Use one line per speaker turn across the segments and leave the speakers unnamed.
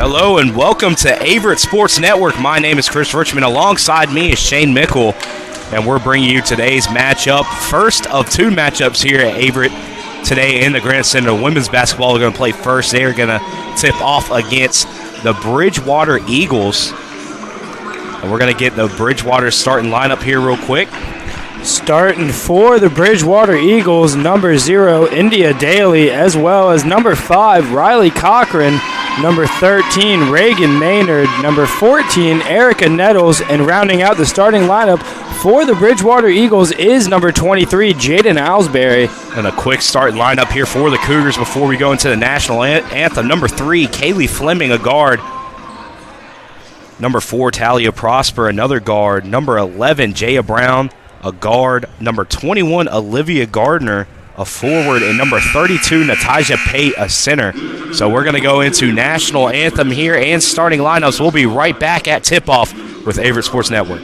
Hello and welcome to Averett Sports Network. My name is Chris Richmond. Alongside me is Shane Mickle, and we're bringing you today's matchup. First of two matchups here at Averett today in the Grant Center. Women's basketball are going to play first. They are going to tip off against the Bridgewater Eagles. And we're going to get the Bridgewater starting lineup here real quick.
Starting for the Bridgewater Eagles, number 0, India Daly, as well as number 5, Riley Cochran, number 13, Reagan Maynard, number 14, Erica Nettles, and rounding out the starting lineup for the Bridgewater Eagles is number 23, Jaden Owlsbury.
And a quick starting lineup here for the Cougars before we go into the national anthem. Number 3, Kaylee Fleming, a guard. Number 4, Talia Prosper, another guard. Number 11, Jaya Brown, a guard. Number 21, Olivia Gardner, a forward. And number 32, Natasha Pate, a center. So we're going to go into national anthem here and starting lineups. We'll be right back at tip-off with Averett Sports Network.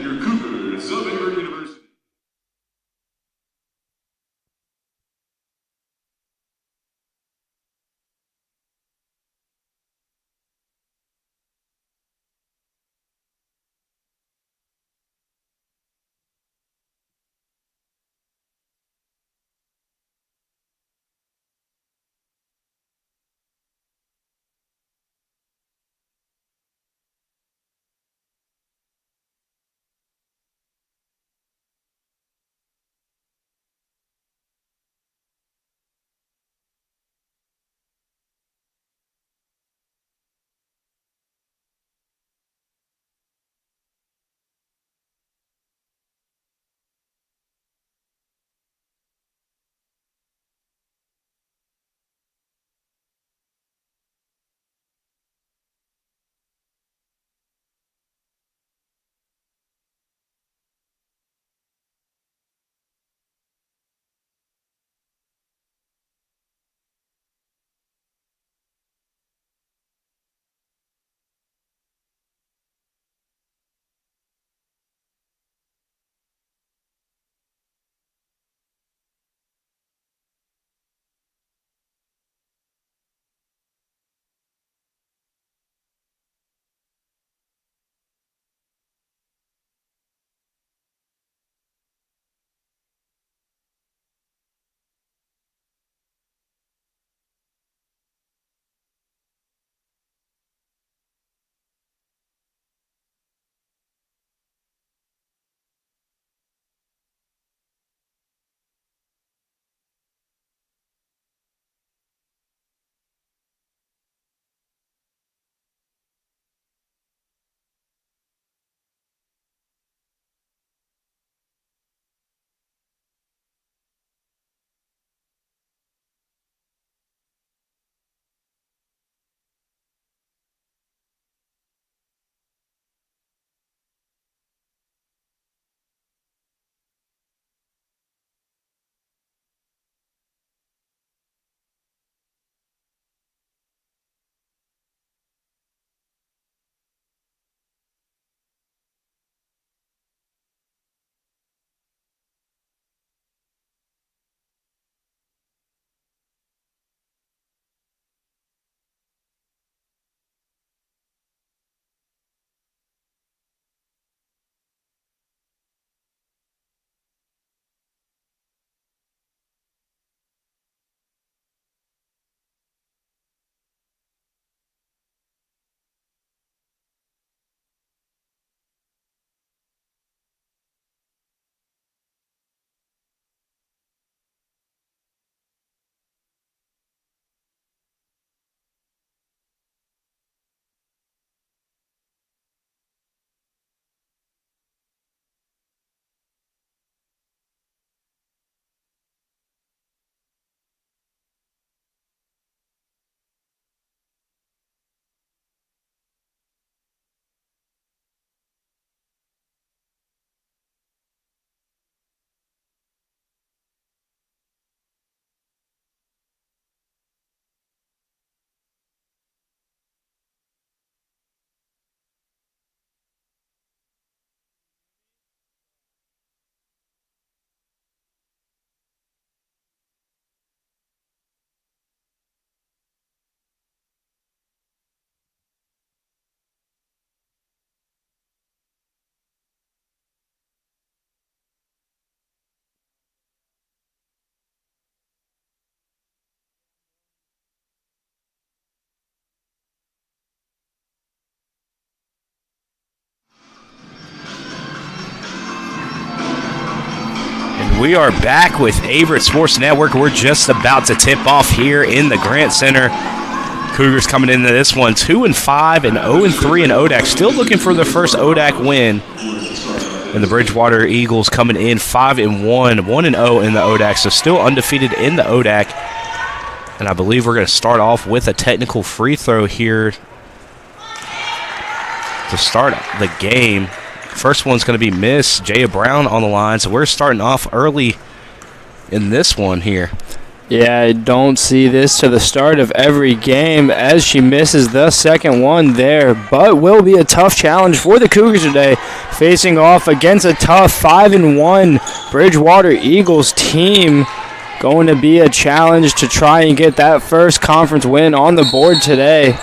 And we are back with Averett Sports Network. We're just about to tip off here in the Grant Center. Cougars coming into this one 2-5 and 0-3 in ODAC. Still looking for their first ODAC win. And the Bridgewater Eagles coming in 5-1, 1-0 in the ODAC. So still undefeated in the ODAC. And I believe we're going to start off with a technical free throw here to start the game. First one's going to be Miss Jaya Brown on the line. So we're starting off early in this one here.
Yeah, I don't see this to the start of every game as she misses the second one there, but will be a tough challenge for the Cougars today, facing off against a tough 5-1 Bridgewater Eagles team. Going to be a challenge to try and get that first conference win on the board today.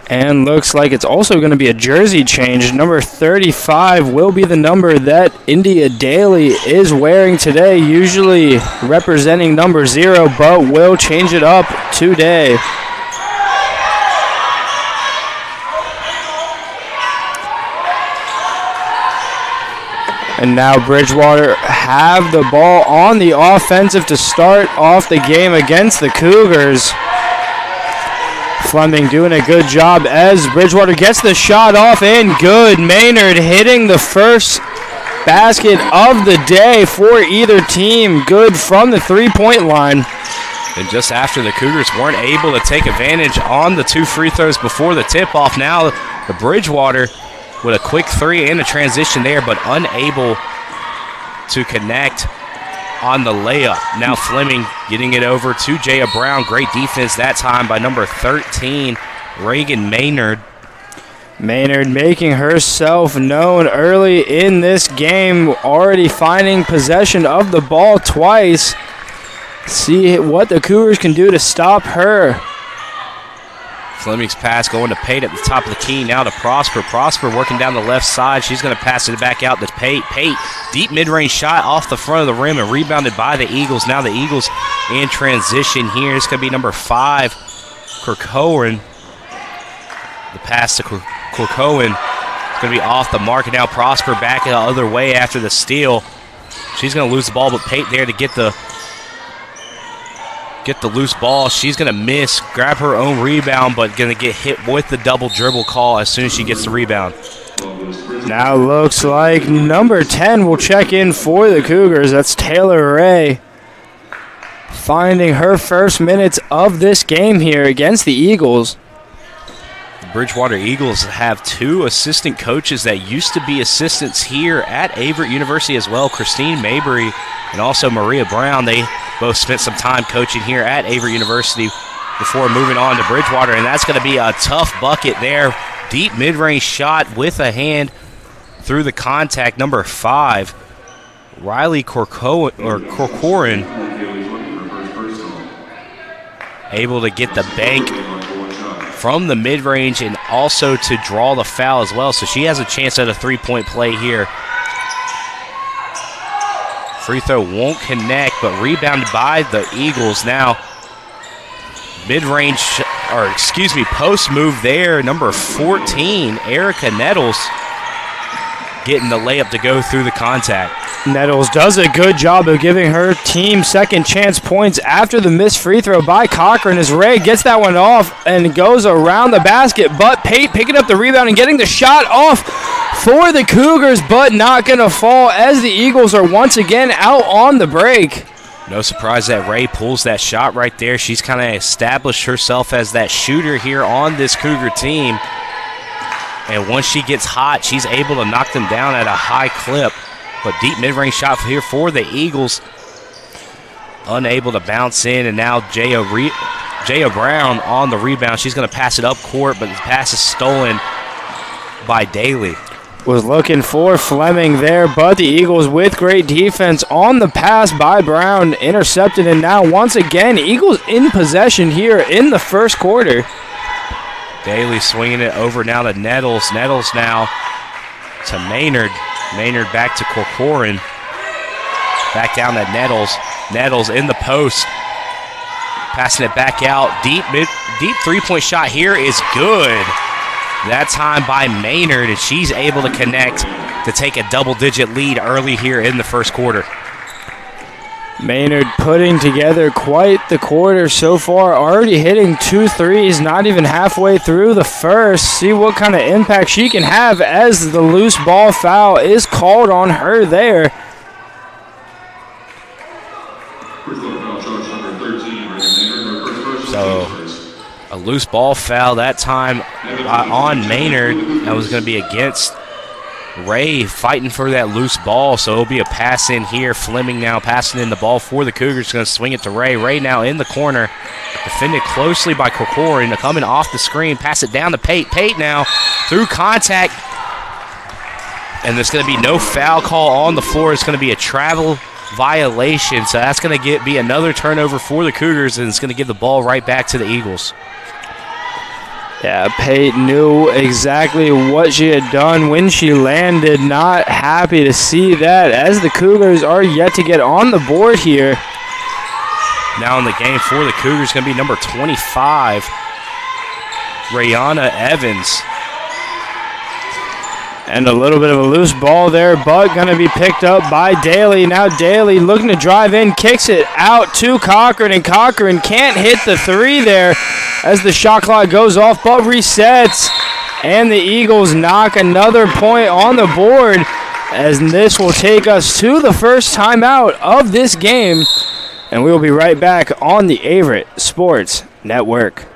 And looks like it's also going to be a jersey change. Number 35 will be the number that India Daly is wearing today, usually representing number 0, but will change it up today. And now Bridgewater have the ball on the offensive to start off the game against the Cougars. Fleming doing a good job as Bridgewater gets the shot off and good. Maynard hitting the first basket of the day for either team. Good from the three-point line.
And just after the Cougars weren't able to take advantage on the 2 free throws before the tip-off, now the Bridgewater with a quick 3 and a transition there, but unable to connect on the layup. Now Fleming getting it over to Jaya Brown. Great defense that time by number 13, Reagan Maynard.
Maynard making herself known early in this game, already finding possession of the ball twice. See what the Cougars can do to stop her.
Fleming's pass going to Pate at the top of the key. Now to Prosper. Prosper working down the left side. She's going to pass it back out to Pate. Pate, deep mid-range shot off the front of the rim and rebounded by the Eagles. Now the Eagles in transition here. It's going to be number 5, Corcoran. The pass to Corcoran is going to be off the mark. And now Prosper back the other way after the steal. She's going to lose the ball, but Pate there to get the loose ball. She's going to miss, grab her own rebound, but going to get hit with the double dribble call as soon as she gets the rebound.
Now looks like number 10 will check in for the Cougars. That's Taylor Ray, finding her first minutes of this game here against the Eagles.
The Bridgewater Eagles have 2 assistant coaches that used to be assistants here at Averett University as well, Christine Mabry and also Maria Brown. They both spent some time coaching here at Averett University before moving on to Bridgewater, and that's going to be a tough bucket there. Deep mid-range shot with a hand through the contact. Number 5, Riley Corcoran, able to get the bank from the mid-range and also to draw the foul as well. So she has a chance at a 3-point play here. Free throw won't connect, but rebounded by the Eagles. Now, post move there. Number 14, Erica Nettles, getting the layup to go through the contact.
Nettles does a good job of giving her team second chance points after the missed free throw by Cochran as Ray gets that one off and goes around the basket, but Pate picking up the rebound and getting the shot off for the Cougars, but not going to fall as the Eagles are once again out on the break.
No surprise that Ray pulls that shot right there. She's kind of established herself as that shooter here on this Cougar team. And once she gets hot, she's able to knock them down at a high clip. But deep mid-range shot here for the Eagles. Unable to bounce in, and now Jaya Brown on the rebound. She's going to pass it up court, but the pass is stolen by Daly.
Was looking for Fleming there, but the Eagles with great defense on the pass by Brown, intercepted, and now once again, Eagles in possession here in the first quarter.
Daly swinging it over now to Nettles. Nettles now to Maynard. Maynard back to Corcoran. Back down to Nettles. Nettles in the post. Passing it back out. Deep 3-point shot here is good. that time by Maynard, and she's able to connect to take a double-digit lead early here in the first quarter.
Maynard putting together quite the quarter so far, already hitting 2 threes, not even halfway through the first. See what kind of impact she can have as the loose ball foul is called on her there.
So a loose ball foul that time on Maynard. That was going to be against Ray, fighting for that loose ball, so it'll be a pass in here. Fleming now passing in the ball for the Cougars, going to swing it to Ray. Ray now in the corner, defended closely by Corcoran, coming off the screen, pass it down to Pate. Pate now through contact, and there's going to be no foul call on the floor. It's going to be a travel violation, so that's going to be another turnover for the Cougars, and it's going to give the ball right back to the Eagles.
Yeah, Pate knew exactly what she had done when she landed. Not happy to see that, as the Cougars are yet to get on the board here.
Now in the game for the Cougars going to be number 25, Rayana Evans.
And a little bit of a loose ball there, but going to be picked up by Daly. Now Daly looking to drive in, kicks it out to Cochran, and Cochran can't hit the three there as the shot clock goes off, but resets. And the Eagles knock another point on the board, as this will take us to the first timeout of this game. And we will be right back on the Averett Sports Network.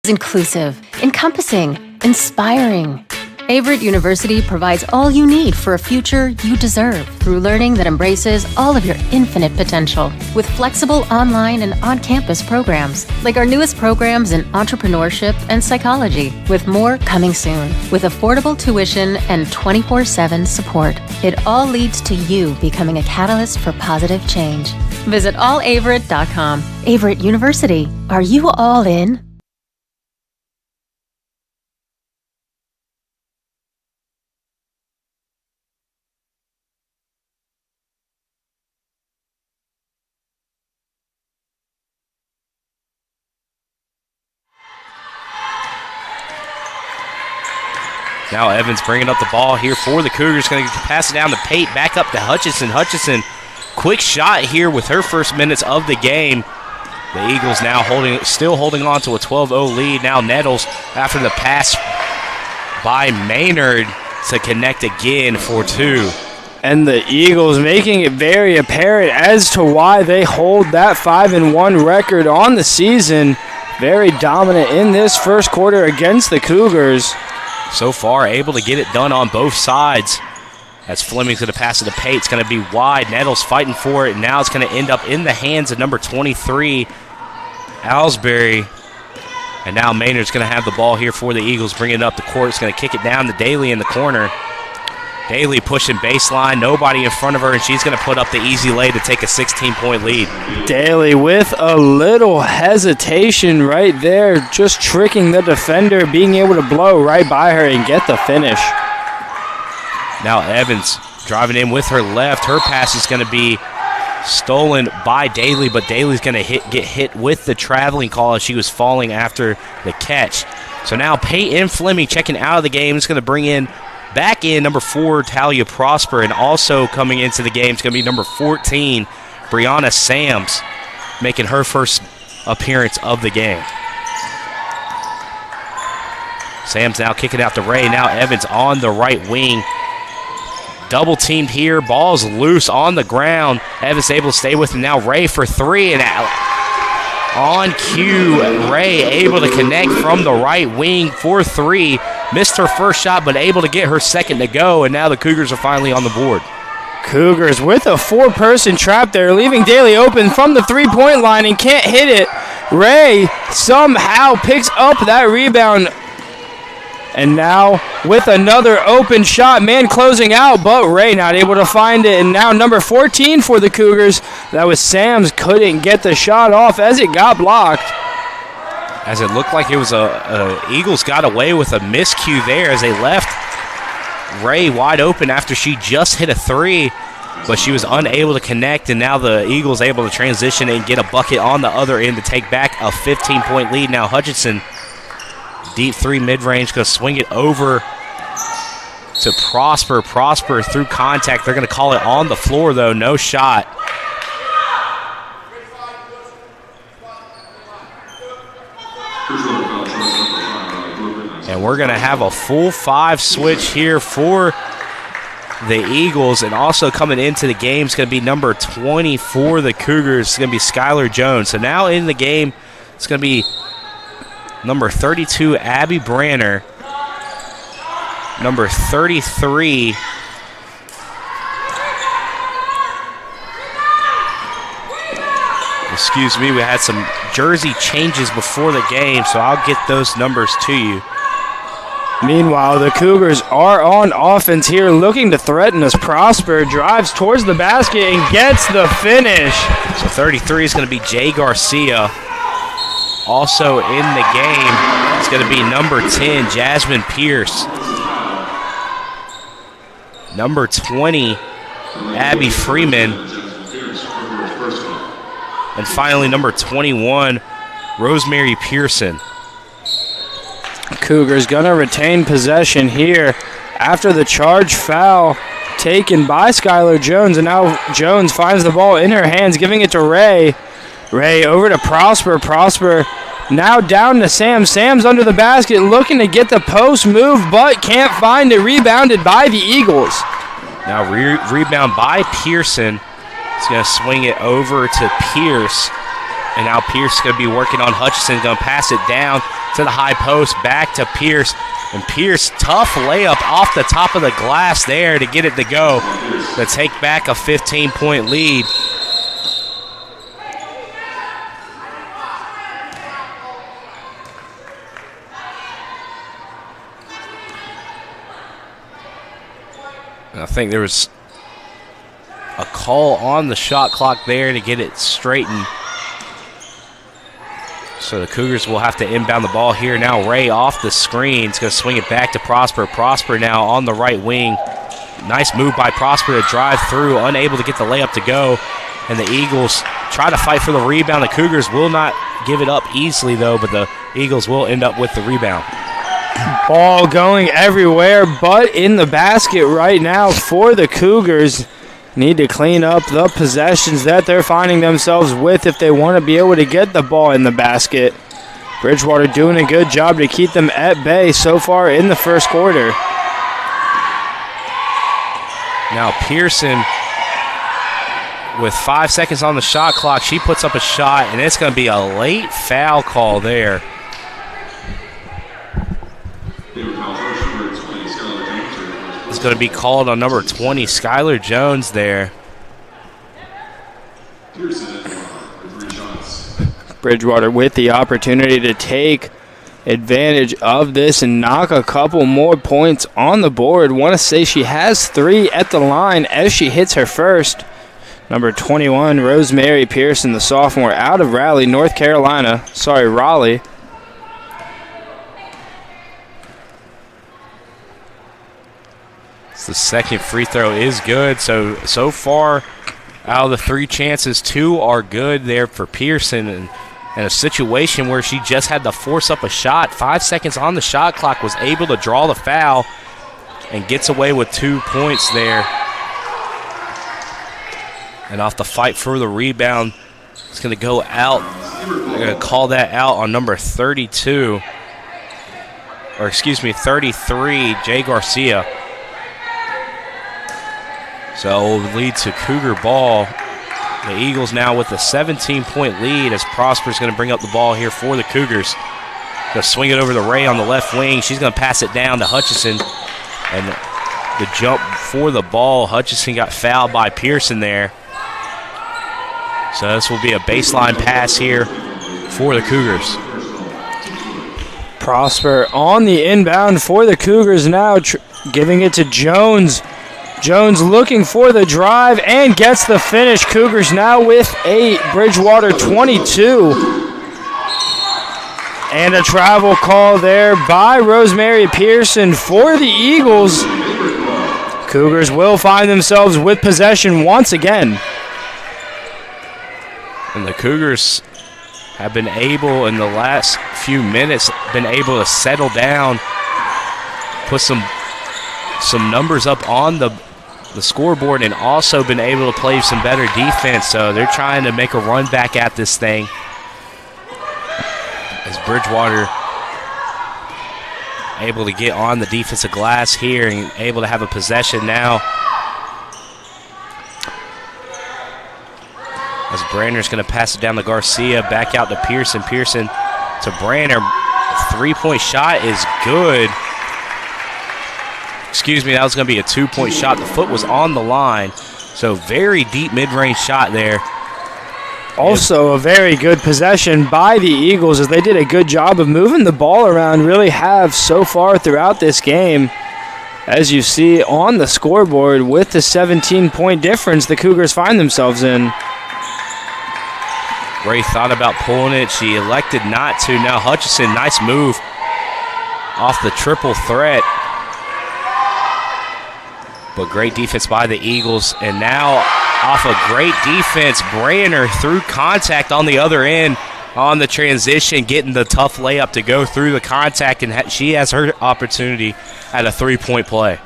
Inclusive, encompassing, inspiring. Averett University provides all you need for a future you deserve through learning that embraces all of your infinite potential with flexible online and on-campus programs like our newest programs in entrepreneurship and psychology, with more coming soon, with affordable tuition and 24/7 support. It all leads to you becoming a catalyst for positive change. Visit allaverett.com. Averett University. Are you all in?
Now Evans bringing up the ball here for the Cougars. Going to pass it down to Pate, back up to Hutchison. Hutchison, quick shot here with her first minutes of the game. The Eagles now still holding on to a 12-0 lead. Now Nettles, after the pass by Maynard, to connect again for two.
And the Eagles making it very apparent as to why they hold that 5-1 record on the season. Very dominant in this first quarter against the Cougars.
So far, able to get it done on both sides. As Fleming's going to pass it to Pate. It's going to be wide. Nettles fighting for it, and now it's going to end up in the hands of number 23, Ellsbury. And now Maynard's going to have the ball here for the Eagles, bringing it up the court. It's going to kick it down to Daly in the corner. Daly pushing baseline, nobody in front of her, and she's going to put up the easy lay to take a 16-point lead.
Daly with a little hesitation right there, just tricking the defender, being able to blow right by her and get the finish.
Now Evans driving in with her left. Her pass is going to be stolen by Daly, but Daly's going to get hit with the traveling call as she was falling after the catch. So now Peyton Fleming checking out of the game. It's going to bring in back in number 4, Talia Prosper, and also coming into the game is going to be number 14, Brianna Sams, making her first appearance of the game. Sams now kicking out to Ray. Now Evans on the right wing. Double teamed here. Ball's loose on the ground. Evans able to stay with him. Now Ray for three, and on cue, Ray able to connect from the right wing for three. Missed her first shot, but able to get her second to go, and now the Cougars are finally on the board.
Cougars with a 4-person trap there, leaving Daly open from the three-point line and can't hit it. Ray somehow picks up that rebound And now with another open shot, man closing out, but Ray not able to find it. And now number 14 for the Cougars. That was Sams, couldn't get the shot off as it got blocked.
As it looked like it was Eagles got away with a miscue there as they left Ray wide open after she just hit a three, but she was unable to connect, and now the Eagles able to transition and get a bucket on the other end to take back a 15-point lead. Now Hutchinson, deep three mid-range, going to swing it over to Prosper. Prosper through contact. They're going to call it on the floor, though. No shot. And we're going to have a full 5 switch here for the Eagles. And also coming into the game is going to be number 20 for the Cougars. It's going to be Skylar Jones. So now in the game, it's going to be number 32, Abby Branner. Number 33, excuse me, we had some jersey changes before the game, so I'll get those numbers to you.
Meanwhile, the Cougars are on offense here, looking to threaten as Prosper drives towards the basket and gets the finish.
So 33 is going to be Jay Garcia. Also in the game, it's going to be number 10, Jasmine Pierce. Number 20, Abby Freeman. And finally, number 21, Rosemary Pearson.
Cougars going to retain possession here after the charge foul taken by Skylar Jones. And now Jones finds the ball in her hands, giving it to Ray. Ray over to Prosper. Prosper now down to Sam. Sam's under the basket looking to get the post move, but can't find it. Rebounded by the Eagles.
Now rebound by Pearson. He's going to swing it over to Pierce. And now Pierce is going to be working on Hutchinson. Going to pass it down to the high post, back to Pierce. And Pierce, tough layup off the top of the glass there to get it to go. To take back a 15-point lead. And I think there was a call on the shot clock there to get it straightened. So the Cougars will have to inbound the ball here. Now Ray off the screen. It's going to swing it back to Prosper. Prosper now on the right wing. Nice move by Prosper to drive through. Unable to get the layup to go. And the Eagles try to fight for the rebound. The Cougars will not give it up easily, though, but the Eagles will end up with the rebound.
Ball going everywhere but in the basket right now for the Cougars. Need to clean up the possessions that they're finding themselves with if they want to be able to get the ball in the basket. Bridgewater doing a good job to keep them at bay so far in the first quarter.
Now Pearson, with 5 seconds on the shot clock, she puts up a shot, and it's going to be a late foul call there. It's going to be called on number 20, Skylar Jones there.
Bridgewater with the opportunity to take advantage of this and knock a couple more points on the board. Want to say she has 3 at the line as she hits her first. Number 21, Rosemary Pearson, the sophomore out of Raleigh.
The second free throw is good. So far, out of the 3 chances, 2 are good there for Pearson. And in a situation where she just had to force up a shot, 5 seconds on the shot clock, was able to draw the foul and gets away with 2 points there. And off the fight for the rebound, it's going to go out. They're going to call that out on number 33, Jay Garcia. So it will lead to Cougar ball. The Eagles now with a 17-point lead as Prosper's going to bring up the ball here for the Cougars. Going to swing it over to Ray on the left wing. She's going to pass it down to Hutchinson. And the jump for the ball, Hutchinson got fouled by Pearson there. So this will be a baseline pass here for the Cougars.
Prosper on the inbound for the Cougars now, giving it to Jones. Jones looking for the drive and gets the finish. Cougars now with 8, Bridgewater 22. And a travel call there by Rosemary Pearson for the Eagles. Cougars will find themselves with possession once again.
And the Cougars have been able, in the last few minutes, been able to settle down, put some numbers up on the scoreboard, and also been able to play some better defense. So they're trying to make a run back at this thing. As Bridgewater able to get on the defensive glass here and able to have a possession now. As Branner's going to pass it down to Garcia, back out to Pearson. Pearson to Branner. Three-point shot is good. Excuse me, that was going to be a two-point shot. The foot was on the line. So very deep mid-range shot there.
Also a very good possession by the Eagles as they did a good job of moving the ball around, really have so far throughout this game. As you see on the scoreboard with the 17-point difference the Cougars find themselves in.
Ray thought about pulling it. She elected not to. Now Hutchison, nice move off the triple threat. But great defense by the Eagles. And now off a great defense, Branner through contact on the other end on the transition, getting the tough layup to go through the contact, and she has her opportunity at a three-point play.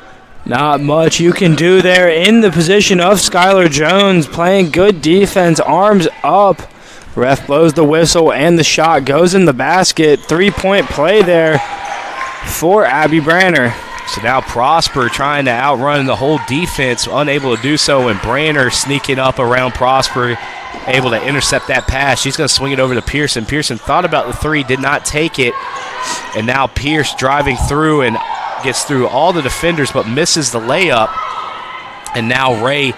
Not much you can do there in the position of Skylar Jones, playing good defense, arms up. Ref blows the whistle, and the shot goes in the basket. Three-point play there for Abby Branner.
So now Prosper trying to outrun the whole defense, unable to do so, and Branner sneaking up around Prosper, able to intercept that pass. She's going to swing it over to Pearson. Pearson thought about the three, did not take it, and now Pierce driving through and gets through all the defenders but misses the layup. And now Ray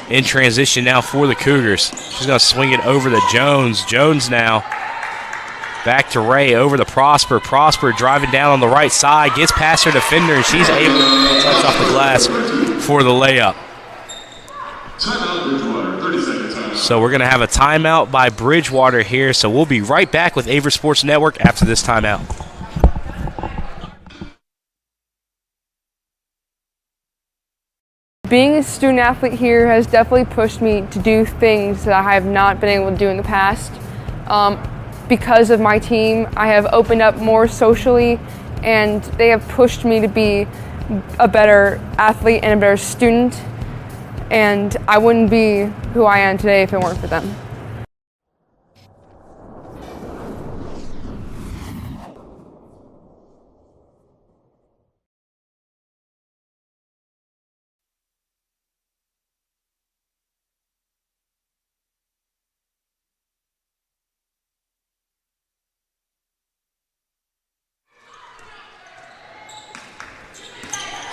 in transition now for the Cougars. She's going to swing it over to Jones. Jones now back to Ray, over to Prosper. Prosper driving down on the right side, gets past her defender, and she's able to touch off the glass for the layup.
Timeout, Bridgewater, 30-second timeout.
So we're going to have a timeout by Bridgewater here, so we'll be right back with Averett Sports Network after this timeout.
Being a student athlete here has definitely pushed me to do things that I have not been able to do in the past. Because of my team, I have opened up more socially, and they have pushed me to be a better athlete and a better student, and I wouldn't be who I am today if it weren't for them.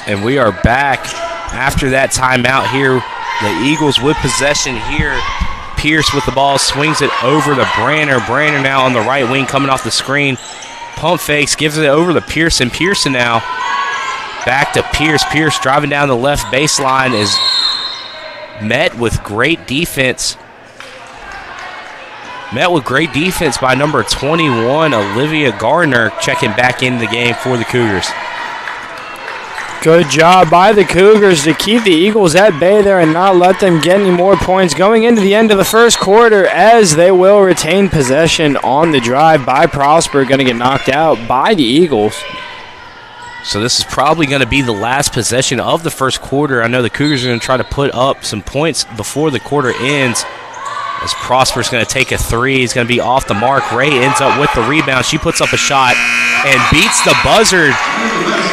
And we are back after that timeout here. The Eagles with possession here. Pierce with the ball, swings it over to Branner. Branner now on the right wing coming off the screen. Pump fakes, gives it over to Pearson. Pearson now back to Pierce. Pierce driving down the left baseline is met with great defense. Met with great defense by number 21, Olivia Gardner, checking back in the game for the Cougars.
Good job by the Cougars to keep the Eagles at bay there and not let them get any more points going into the end of the first quarter, as they will retain possession on the drive by Prosper, going to get knocked out by the Eagles.
So this is probably going to be the last possession of the first quarter. I know the Cougars are going to try to put up some points before the quarter ends, as Prosper's going to take a three. He's going to be off the mark. Ray ends up with the rebound. She puts up a shot and beats the buzzer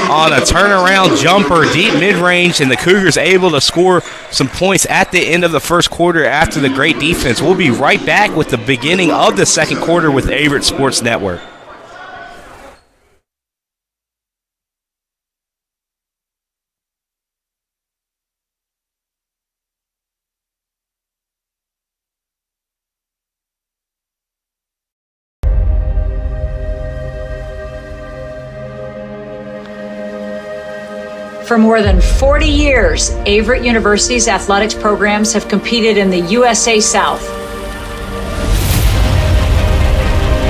on a turnaround jumper, deep mid-range, and the Cougars able to score some points at the end of the first quarter after the great defense. We'll be right back with the beginning of the second quarter with Averett Sports Network.
For more than 40 years, Averett University's athletics programs have competed in the USA South.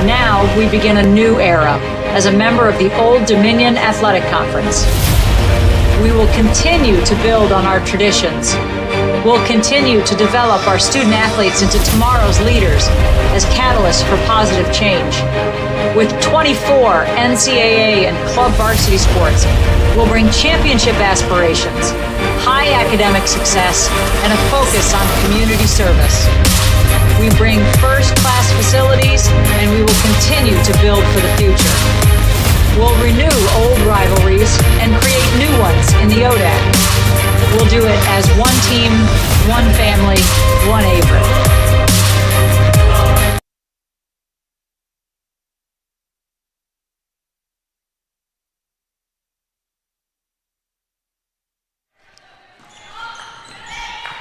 Now we begin a new era as a member of the Old Dominion Athletic Conference. We will continue to build on our traditions. We'll continue to develop our student athletes into tomorrow's leaders as catalysts for positive change. With 24 NCAA and club varsity sports, we'll bring championship aspirations, high academic success, and a focus on community service. We bring first-class facilities, and we will continue to build for the future. We'll renew old rivalries and create new ones in the ODAC. We'll do it as one team, one family, one Averett.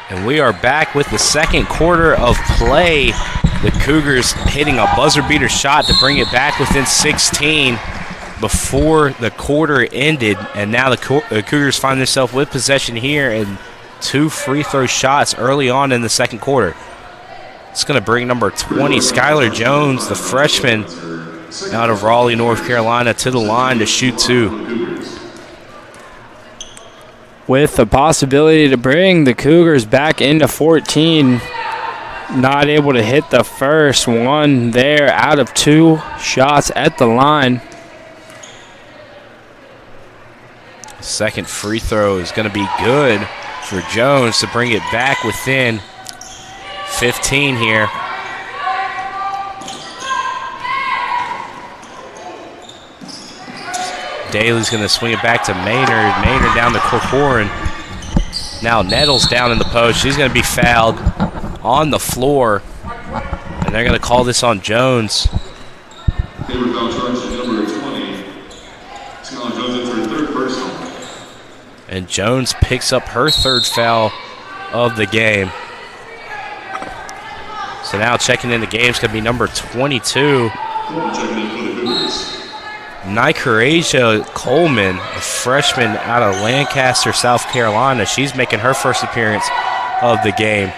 And we are back with the second quarter of play. The Cougars hitting a buzzer beater shot to bring it back within 16 before the quarter ended. And now the Cougars find themselves with possession here and 2 free throw shots early on in the second quarter. It's going to bring number 20, Skylar Jones, the freshman out of Raleigh, North Carolina, to the line to shoot 2.
With the possibility to bring the Cougars back into 14. Not able to hit the first one there out of 2 shots at the line.
Second free throw is going to be good for Jones to bring it back within 15 here. Daly's going to swing it back to Maynard. Maynard down to Corcoran. Now Nettles down in the post. She's going to be fouled on the floor. And they're going to call this on Jones.
They were foul charge to number 20. Skylar Jones in for third personal.
And Jones picks up her 3rd foul of the game. So now checking in the game is going to be number 22.
Checking in for the Cougars.
Nycurasia Coleman, a freshman out of Lancaster, South Carolina. She's making her first appearance of the game.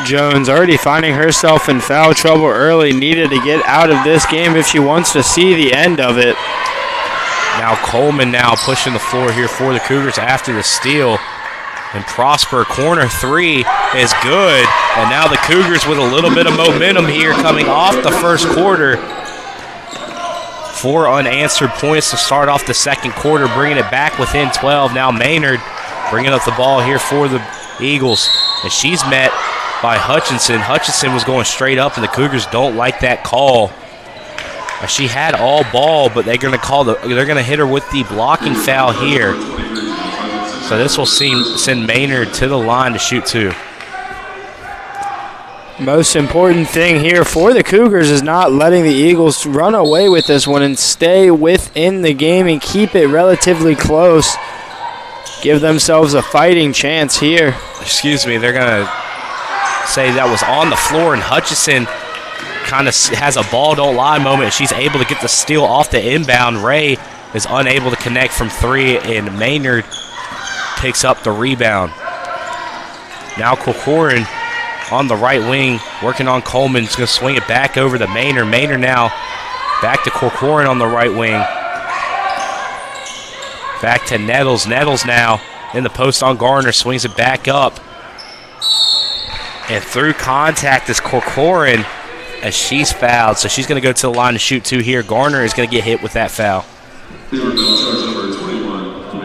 Jones already finding herself in foul trouble early. Needed to get out of this game if she wants to see the end of it.
Now Coleman now pushing the floor here for the Cougars after the steal. And Prosper, corner 3 is good. And now the Cougars with a little bit of momentum here coming off the first quarter. 4 unanswered points to start off the second quarter, bringing it back within 12. Now Maynard bringing up the ball here for the Eagles. And she's met by Hutchinson. Hutchinson was going straight up, and the Cougars don't like that call. She had all ball, but they're going to hit her with the blocking foul here. So this will send Maynard to the line to shoot 2.
Most important thing here for the Cougars is not letting the Eagles run away with this one and stay within the game and keep it relatively close. Give themselves a fighting chance here.
Excuse me, they're going to say that was on the floor, and Hutchison kind of has a ball don't lie moment. She's able to get the steal off the inbound. Ray is unable to connect from 3, and Maynard picks up the rebound. Now Corcoran on the right wing, working on Coleman. He's going to swing it back over to Maynard. Maynard now back to Corcoran on the right wing. Back to Nettles. Nettles now in the post on Garner. Swings it back up. And through contact is Corcoran as she's fouled. So she's going to go to the line to shoot 2 here. Garner is going to get hit with that foul.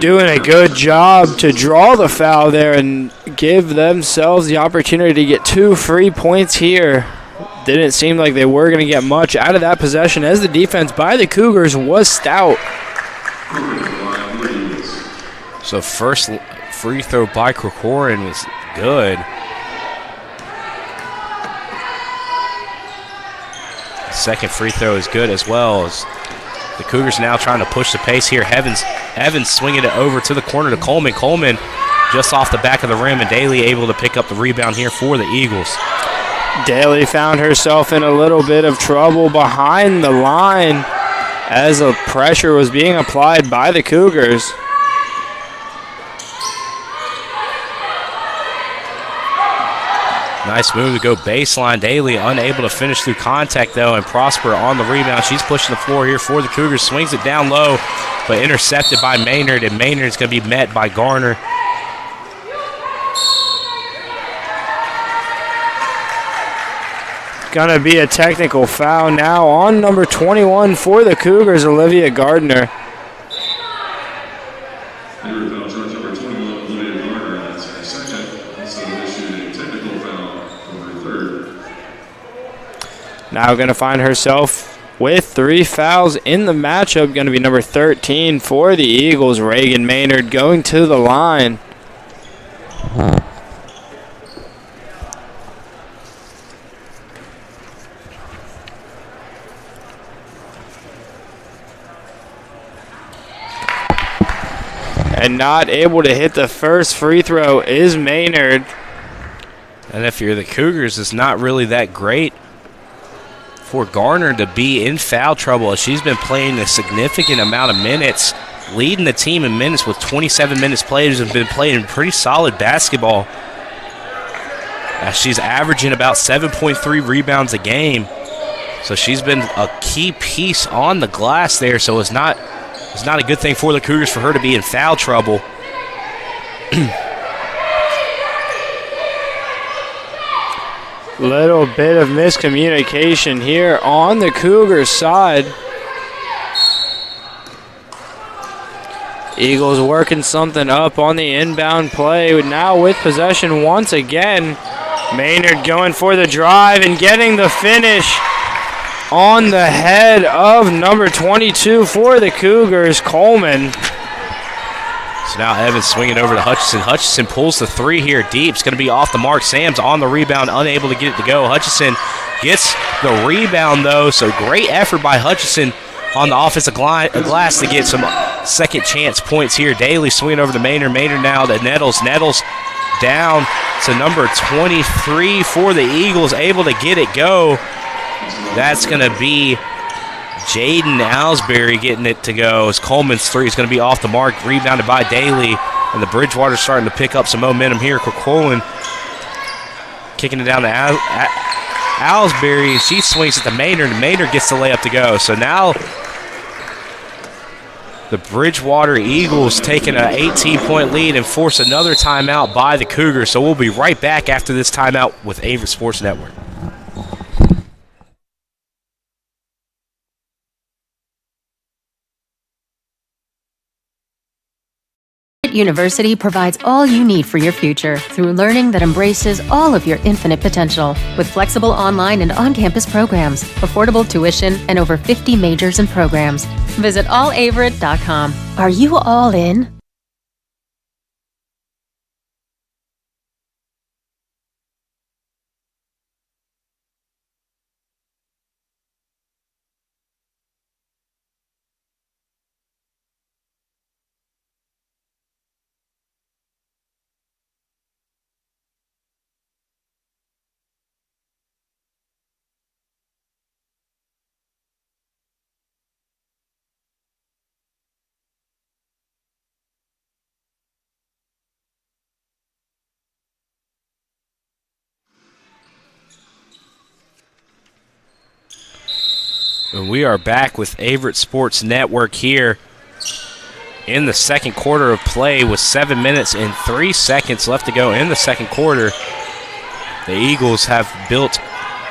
Doing a good job to draw the foul there and give themselves the opportunity to get 2 free points here. Didn't seem like they were going to get much out of that possession as the defense by the Cougars was stout.
So first free throw by Corcoran was good. Second free throw is good as well. As the Cougars now trying to push the pace here. Evans swinging it over to the corner to Coleman. Coleman just off the back of the rim, and Daly able to pick up the rebound here for the Eagles.
Daly found herself in a little bit of trouble behind the line. as the pressure was being applied by the Cougars.
Nice move to go baseline. Daly unable to finish through contact, though, and Prosper on the rebound. She's pushing the floor here for the Cougars. Swings it down low, but intercepted by Maynard, and Maynard's going to be met by Garner.
Going to be a technical foul now on number 21 for the Cougars, Olivia Gardner. Now going to find herself with 3 fouls in the matchup. Going to be number 13 for the Eagles, Reagan Maynard, going to the line. And not able to hit the first free throw is Maynard.
And if you're the Cougars, it's not really that great for Garner to be in foul trouble, as she's been playing a significant amount of minutes, leading the team in minutes with 27 minutes played, and been playing pretty solid basketball. She's averaging about 7.3 rebounds a game, so she's been a key piece on the glass there. So it's not a good thing for the Cougars for her to be in foul trouble.
Little bit of miscommunication here on the Cougars side. Eagles working something up on the inbound play. Now with possession once again. Maynard going for the drive and getting the finish on the head of number 22 for the Cougars, Coleman.
So now Evans swinging over to Hutchison. Hutchison pulls the 3 here deep. It's going to be off the mark. Sam's on the rebound, unable to get it to go. Hutchison gets the rebound, though, so great effort by Hutchison on the offensive glass to get some second chance points here. Daly swinging over to Maynard. Maynard now to Nettles. Nettles down to number 23 for the Eagles, able to get it go. That's going to be Jaden Owlsbury getting it to go, as Coleman's 3 is going to be off the mark, rebounded by Daly, and the Bridgewater starting to pick up some momentum here. Coleman kicking it down to Owlsbury. She swings it to Maynard, and Maynard gets the layup to go. So now the Bridgewater Eagles taking an 18-point lead and force another timeout by the Cougars. So we'll be right back after this timeout with Averett Sports Network.
University provides all you need for your future through learning that embraces all of your infinite potential. With flexible online and on-campus programs, affordable tuition, and over 50 majors and programs. Visit allaverett.com. Are you all in?
And we are back with Averett Sports Network here in the second quarter of play with 7 minutes and 3 seconds left to go in the second quarter. The Eagles have built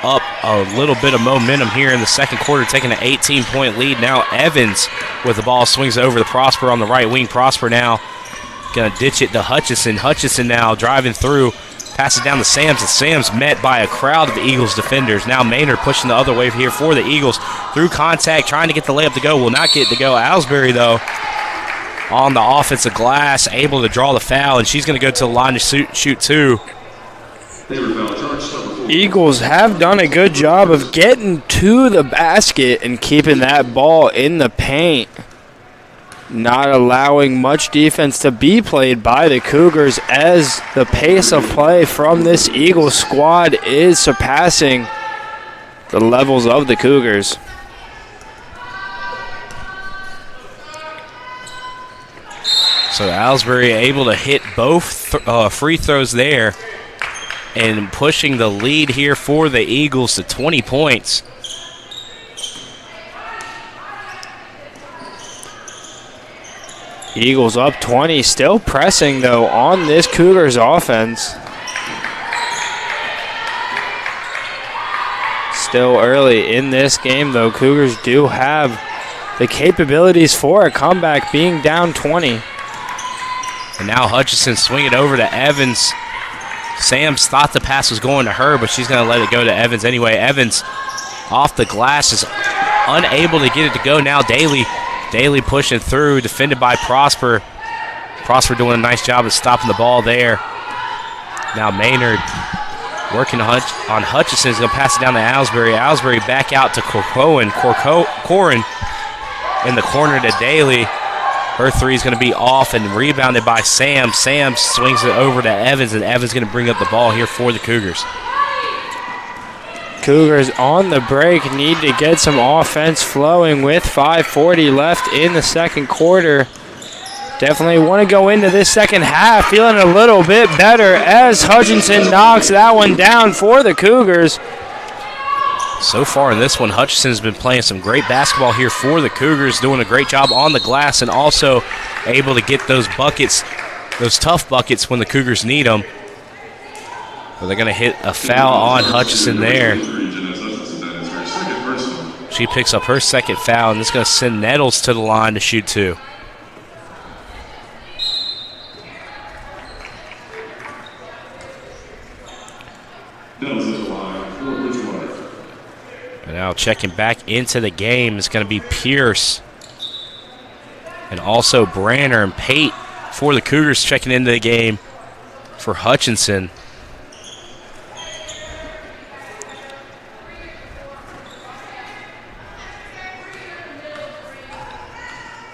up a little bit of momentum here in the second quarter, taking an 18-point lead. Now Evans with the ball swings over to Prosper on the right wing. Prosper now going to ditch it to Hutchison. Hutchison now driving through. Passes down to Sams, and Sams met by a crowd of Eagles defenders. Now Maynard pushing the other way here for the Eagles. Through contact, trying to get the layup to go. Will not get it to go. Owlsbury, though, on the offensive glass, able to draw the foul, and she's going to go to the line to shoot 2.
Eagles have done a good job of getting to the basket and keeping that ball in the paint. Not allowing much defense to be played by the Cougars, as the pace of play from this Eagles squad is surpassing the levels of the Cougars.
So Ellsbury able to hit both free throws there and pushing the lead here for the Eagles to 20 points.
Eagles up 20, still pressing though on this Cougars offense. Still early in this game though, Cougars do have the capabilities for a comeback, being down 20.
And now Hutchinson swing it over to Evans. Sams thought the pass was going to her, but she's going to let it go to Evans anyway. Evans off the glass is unable to get it to go. Now Daly pushing through, defended by Prosper. Prosper doing a nice job of stopping the ball there. Now Maynard working on Hutchinson. Is going to pass it down to Ellsbury. Ellsbury back out to Corcoran. Corcoran in the corner to Daly. Her three is going to be off and rebounded by Sam. Sam swings it over to Evans, and Evans going to bring up the ball here for the Cougars.
Cougars on the break need to get some offense flowing with 5:40 left in the second quarter. Definitely want to go into this second half feeling a little bit better as Hutchinson knocks that one down for the Cougars.
So far in this one, Hutchinson's been playing some great basketball here for the Cougars, doing a great job on the glass and also able to get those buckets, those tough buckets when the Cougars need them. But they're going to hit a foul on Hutchinson there. She picks up her second foul, and it's going to send Nettles to the line to shoot two. And now checking back into the game is going to be Pierce. And also Branner and Pate for the Cougars checking into the game for Hutchinson.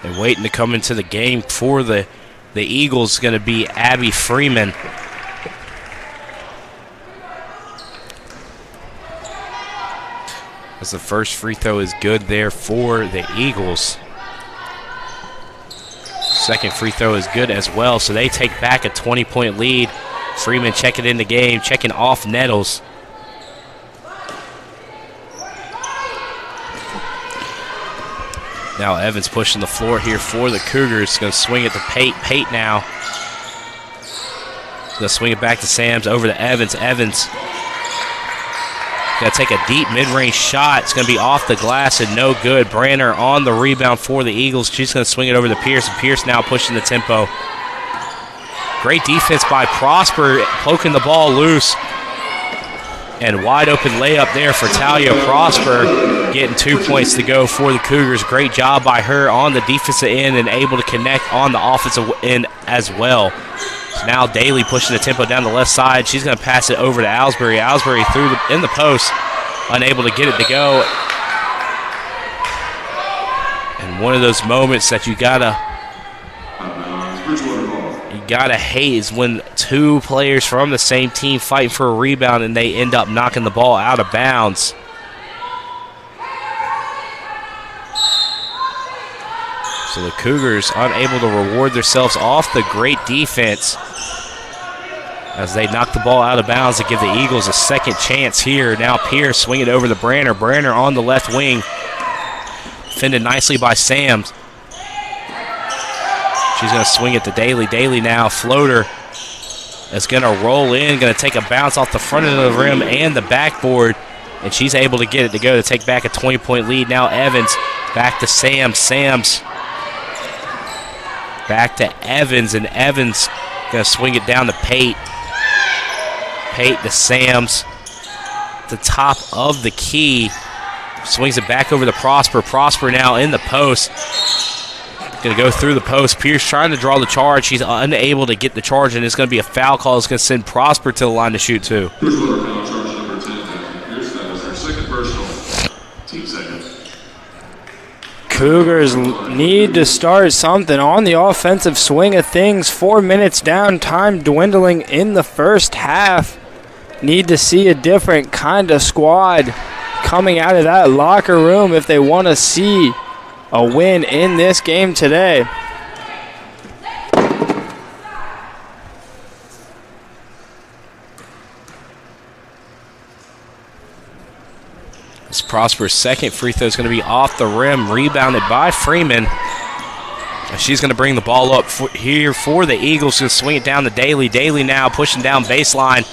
And waiting to come into the game for the Eagles is going to be Abby Freeman. As the first free throw is good there for the Eagles. Second free throw is good as well, so they take back a 20-point lead. Freeman checking in the game, checking off Nettles. Now Evans pushing the floor here for the Cougars. Going to swing it to Pate. Pate now. Going to swing it back to Sams, over to Evans. Evans going to take a deep mid-range shot. It's going to be off the glass and no good. Branner on the rebound for the Eagles. She's going to swing it over to Pierce. And Pierce now pushing the tempo. Great defense by Prosper, poking the ball loose. And wide open layup there for Talia Prosper, getting 2 points to go for the Cougars. Great job by her on the defensive end and able to connect on the offensive end as well. So now Daly pushing the tempo down the left side. She's going to pass it over to Ellsbury. Ellsbury in the post, unable to get it to go. And one of those moments that you gotta hate is when two players from the same team fighting for a rebound and they end up knocking the ball out of bounds. So the Cougars unable to reward themselves off the great defense as they knock the ball out of bounds to give the Eagles a second chance here. Now Pierce swinging over to Branner. Branner on the left wing. Defended nicely by Sams. She's going to swing it to Daly. Daly now, floater, is going to roll in, going to take a bounce off the front of the rim and the backboard, and she's able to get it to go to take back a 20-point lead. Now Evans back to Sams. Sams back to Evans, and Evans going to swing it down to Pate. Pate to Sams. The top of the key. Swings it back over to Prosper. Prosper now in the post. Going to go through the post. Pierce trying to draw the charge. She's unable to get the charge, and it's going to be a foul call. It's going to send Prosper to the line to shoot two.
Bridgewater foul charge number 10, Pierce. That was their second personal. Team second.
Cougars need to start something on the offensive swing of things. 4 minutes down, time dwindling in the first half. Need to see a different kind of squad coming out of that locker room if they want to see a win in this game today.
This Prosper's second free throw is going to be off the rim, rebounded by Freeman. And she's going to bring the ball up here for the Eagles. Going to swing it down to Daly. Daly now pushing down baseline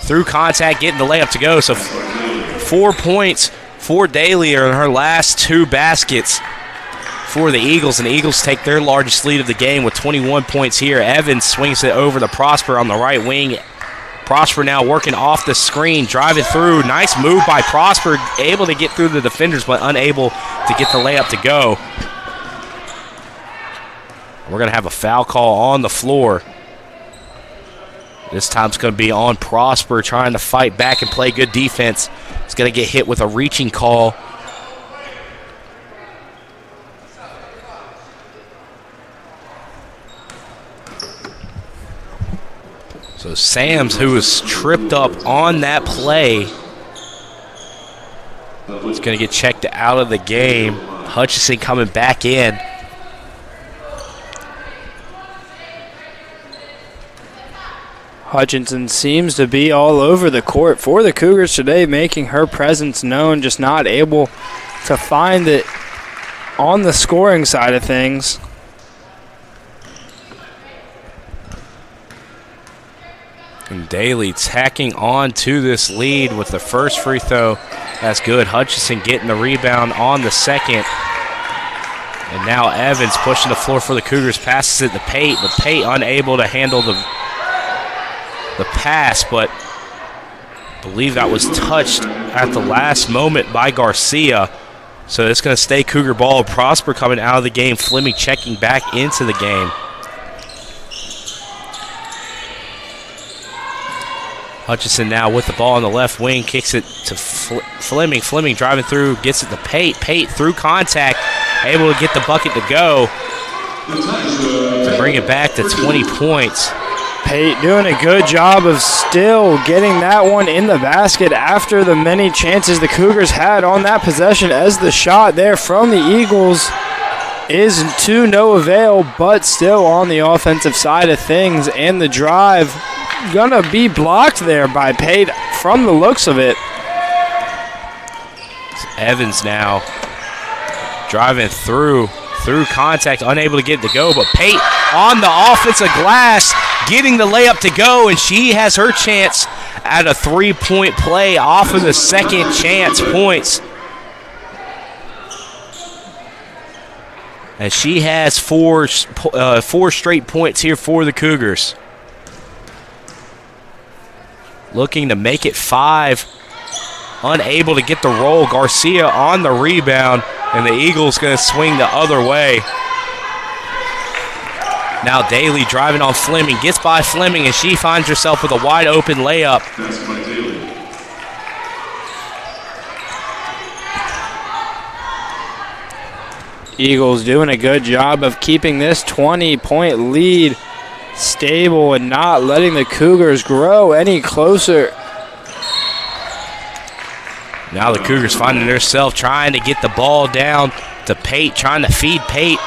through contact, getting the layup to go. So 4 points for Daly in her last 2 baskets for the Eagles, and the Eagles take their largest lead of the game with 21 points here. Evans swings it over to Prosper on the right wing. Prosper now working off the screen, driving through. Nice move by Prosper, able to get through the defenders, but unable to get the layup to go. We're going to have a foul call on the floor. This time it's going to be on Prosper, trying to fight back and play good defense. It's going to get hit with a reaching call. So Sams, who was tripped up on that play, is going to get checked out of the game. Hutchison coming back in.
Hutchinson seems to be all over the court for the Cougars today, making her presence known, just not able to find it on the scoring side of things.
And Daly tacking on to this lead with the first free throw. That's good. Hutchison getting the rebound on the second. And now Evans pushing the floor for the Cougars, passes it to Pate, but Pate unable to handle the pass, but I believe that was touched at the last moment by Garcia. So it's going to stay Cougar ball. Prosper coming out of the game. Fleming checking back into the game. Hutchison now with the ball on the left wing, kicks it to Fleming. Fleming driving through, gets it to Pate. Pate through contact, able to get the bucket to go. To bring it back to 20 points.
Pate doing a good job of still getting that one in the basket after the many chances the Cougars had on that possession, as the shot there from the Eagles is to no avail, but still on the offensive side of things, and the drive gonna be blocked there by Pate from the looks of it.
It's Evans now driving through contact, unable to get it to go, but Pate on the offensive glass, getting the layup to go, and she has her chance at a three-point play off of the second chance points. And she has four straight points here for the Cougars. Looking to make it 5. Unable to get the roll. Garcia on the rebound, and the Eagles going to swing the other way. Now Daly driving on Fleming, gets by Fleming, and she finds herself with a wide open layup.
That's by Daly.
Eagles doing a good job of keeping this 20-point lead stable and not letting the Cougars grow any closer.
Now the Cougars finding themselves trying to get the ball down to Pate, trying to feed Pate.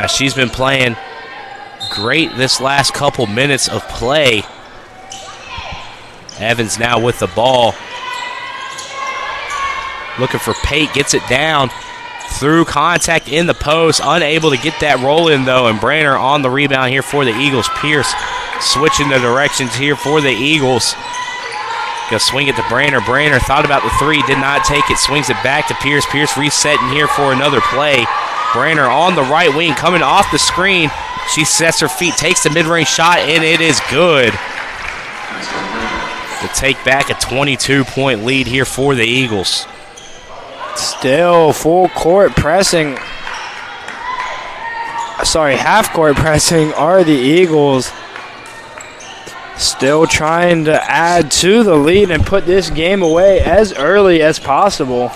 She's been playing great this last couple minutes of play. Evans now with the ball. Looking for Pate, gets it down through contact in the post. Unable to get that roll in though, and Branner on the rebound here for the Eagles. Pierce switching the directions here for the Eagles. Gonna swing it to Branner. Branner thought about the three, did not take it. Swings it back to Pierce. Pierce resetting here for another play. Branner on the right wing, coming off the screen. She sets her feet, takes the mid-range shot, and it is good. To take back a 22-point lead here for the Eagles.
Still full court pressing. Half court pressing are the Eagles. Still trying to add to the lead and put this game away as early as possible.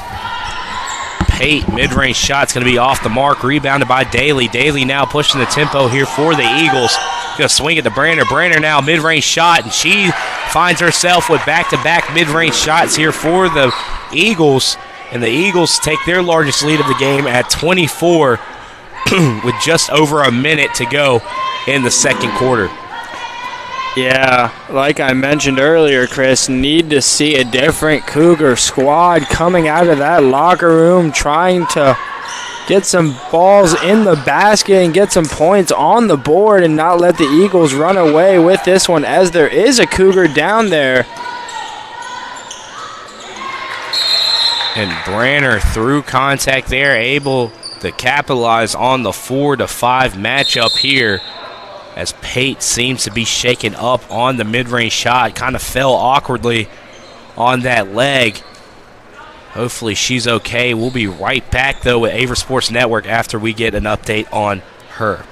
Pate, mid-range shot's going to be off the mark, rebounded by Daly. Daly now pushing the tempo here for the Eagles. Going to swing it to Branner. Branner now mid-range shot, and she finds herself with back-to-back mid-range shots here for the Eagles. And the Eagles take their largest lead of the game at 24 with just over a minute to go in the second quarter.
Yeah, like I mentioned earlier, Chris, need to see a different Cougar squad coming out of that locker room trying to get some balls in the basket and get some points on the board and not let the Eagles run away with this one, as there is a Cougar down there.
And Branner, through contact there, able to capitalize on the 4-5 matchup here, as Pate seems to be shaken up on the mid-range shot. Kind of fell awkwardly on that leg. Hopefully she's okay. We'll be right back, though, with Averett Sports Network after we get an update on her.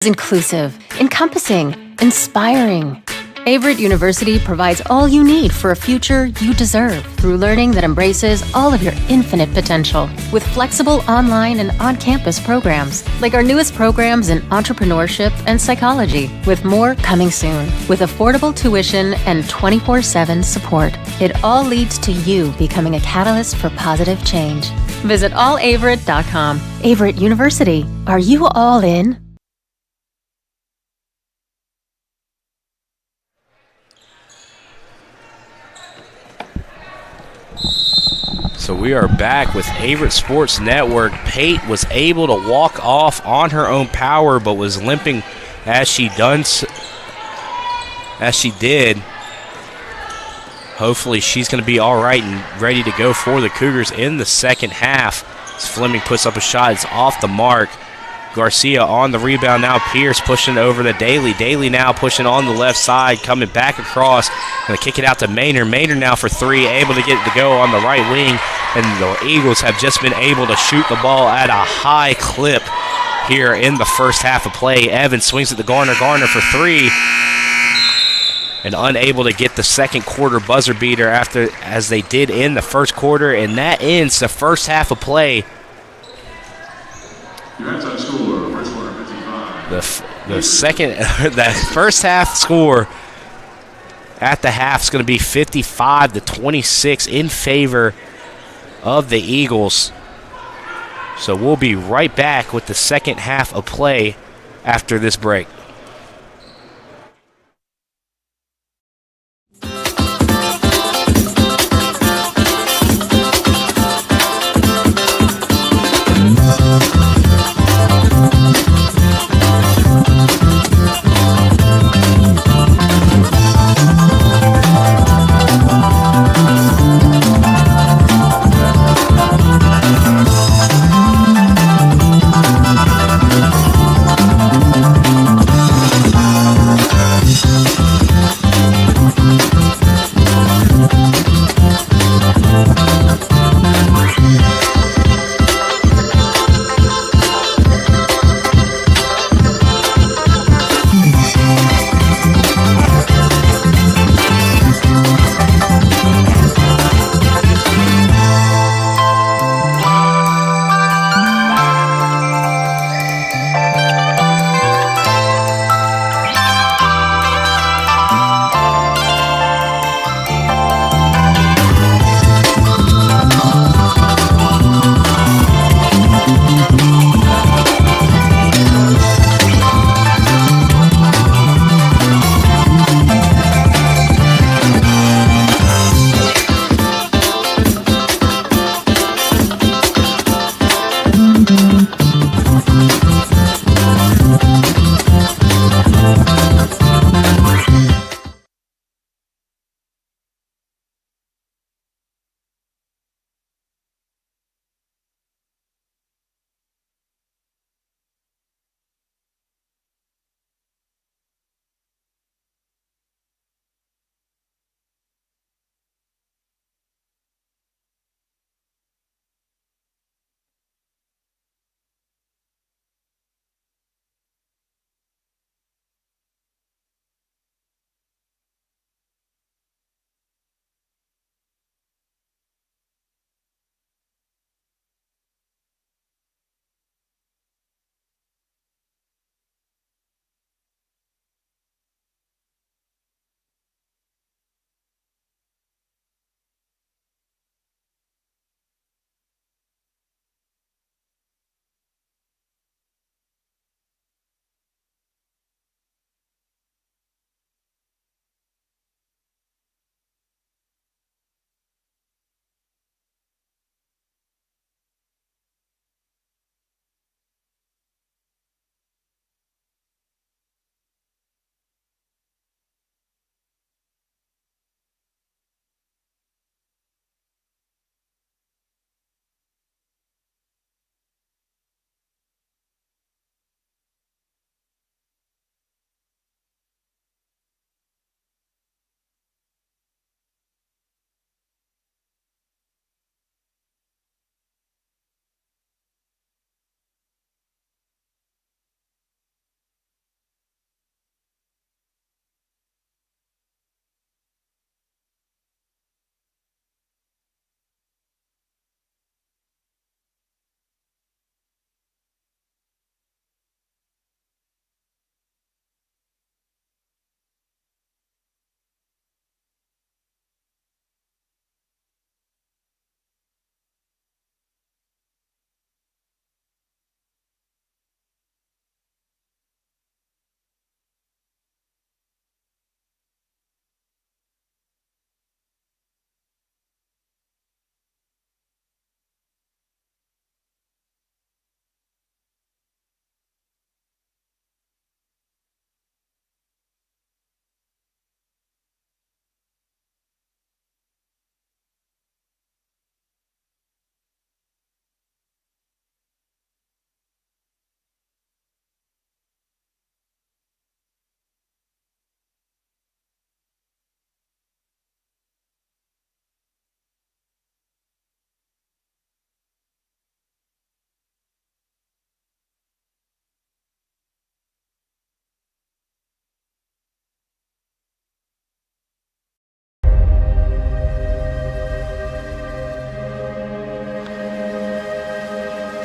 Inclusive, encompassing, inspiring. Averett University provides all you need for a future you deserve through learning that embraces all of your infinite potential with flexible online and on-campus programs like our newest programs in entrepreneurship and psychology, with more coming soon, with affordable tuition and 24/7 support. It all leads to you becoming a catalyst for positive change. Visit allaverett.com. Averett University. Are you all in?
So we are back with Averett Sports Network. Pate was able to walk off on her own power, but was limping as she did. Hopefully she's going to be all right and ready to go for the Cougars in the second half. As Fleming puts up a shot, it's off the mark. Garcia on the rebound now. Pierce pushing over to Daly. Daly now pushing on the left side, coming back across. Going to kick it out to Maynard. Maynard now for three, able to get it to go on the right wing. And the Eagles have just been able to shoot the ball at a high clip here in the first half of play. Evans swings at the Garner. Garner for three. And unable to get the second quarter buzzer beater as they did in the first quarter. And that ends the first half of play.
Halftime score, Bridgewater 55.
The first half score at the half is going to be 55-26 in favor of the Eagles. So we'll be right back with the second half of play after this break.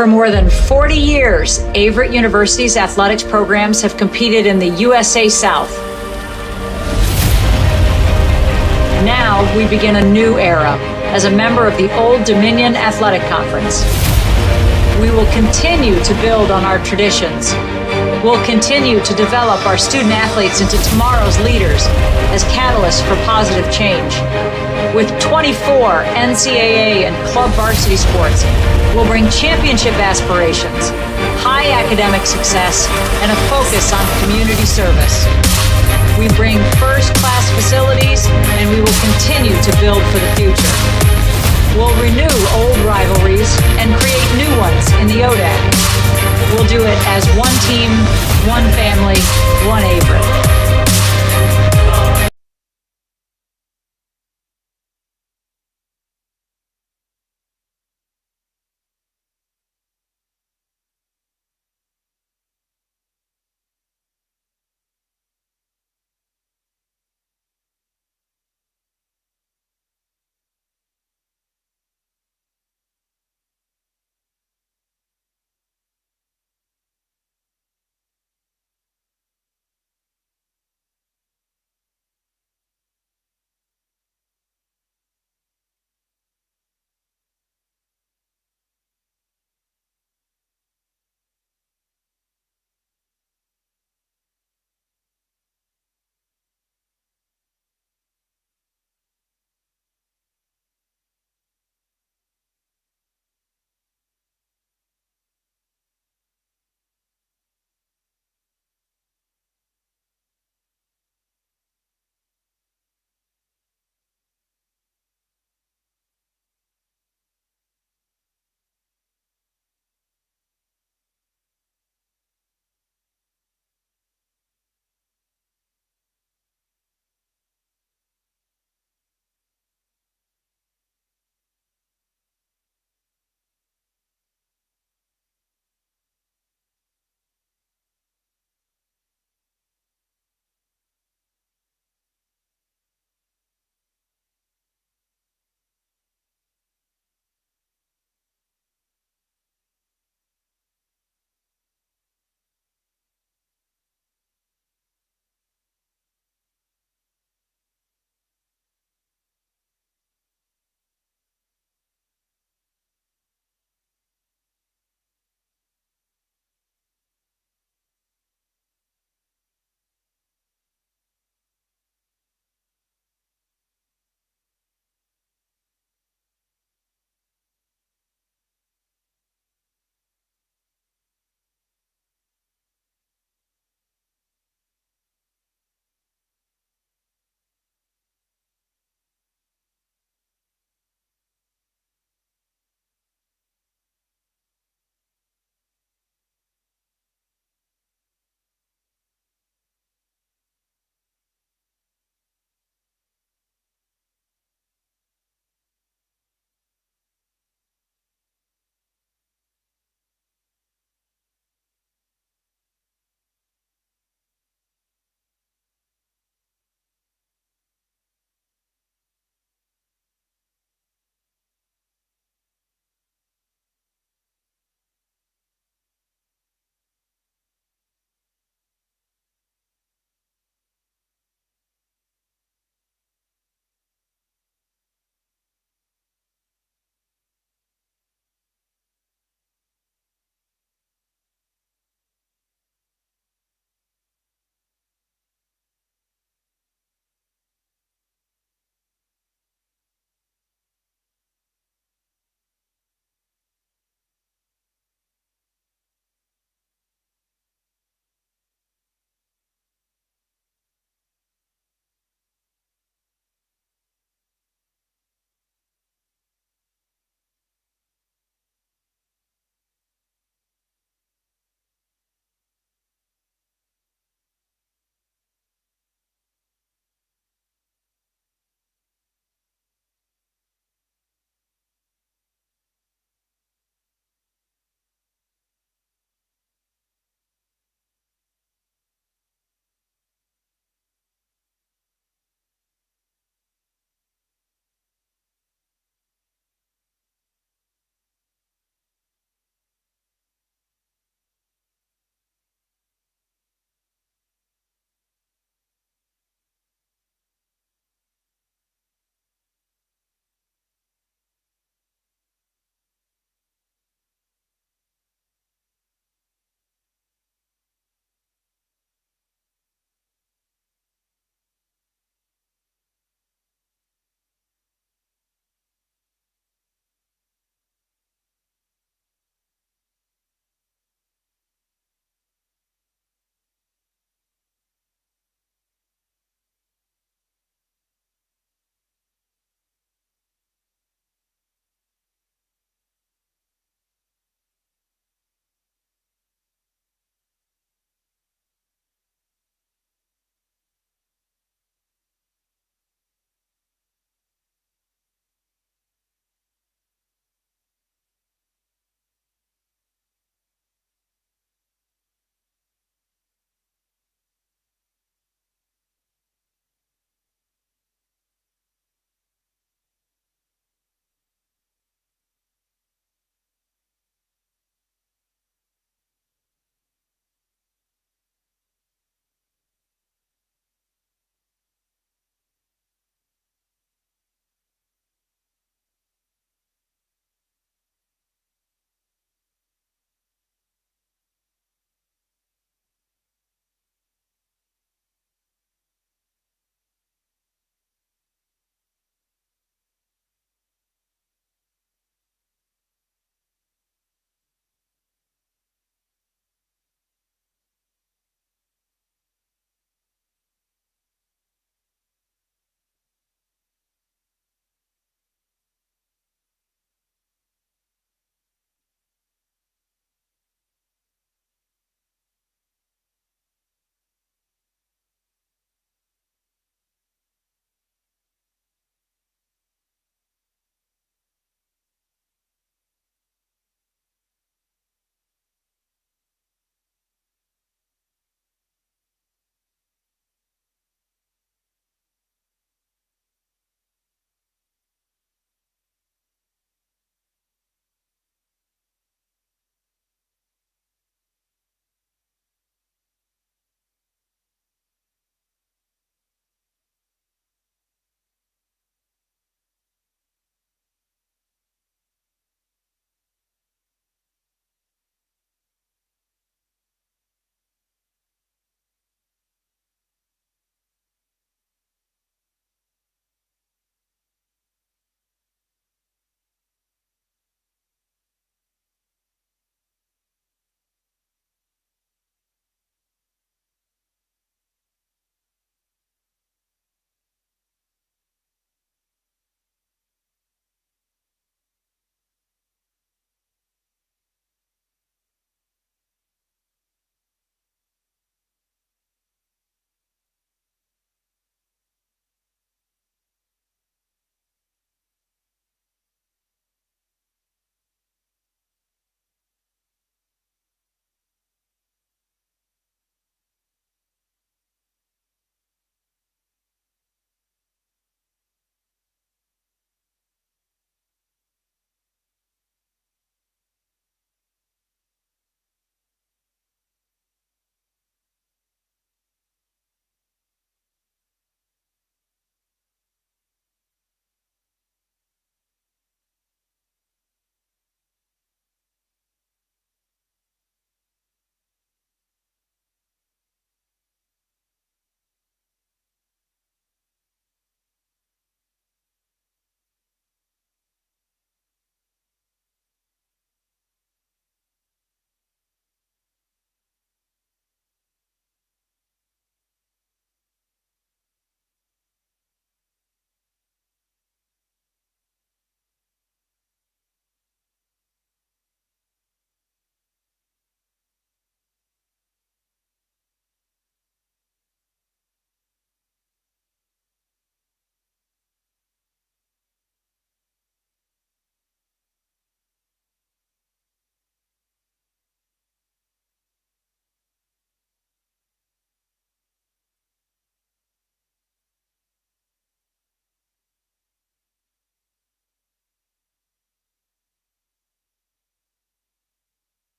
For more than 40 years, Averett University's athletics programs have competed in the USA South. Now we begin a new era as a member of the Old Dominion Athletic Conference. We will continue to build on our traditions. We'll continue to develop our student athletes into tomorrow's leaders as catalysts for positive change. With 24 NCAA and club varsity sports, we'll bring championship aspirations, high academic success, and a focus on community service. We bring first-class facilities, and we will continue to build for the future. We'll renew old rivalries and create new ones in the ODAC. We'll do it as one team, one family, one Averett.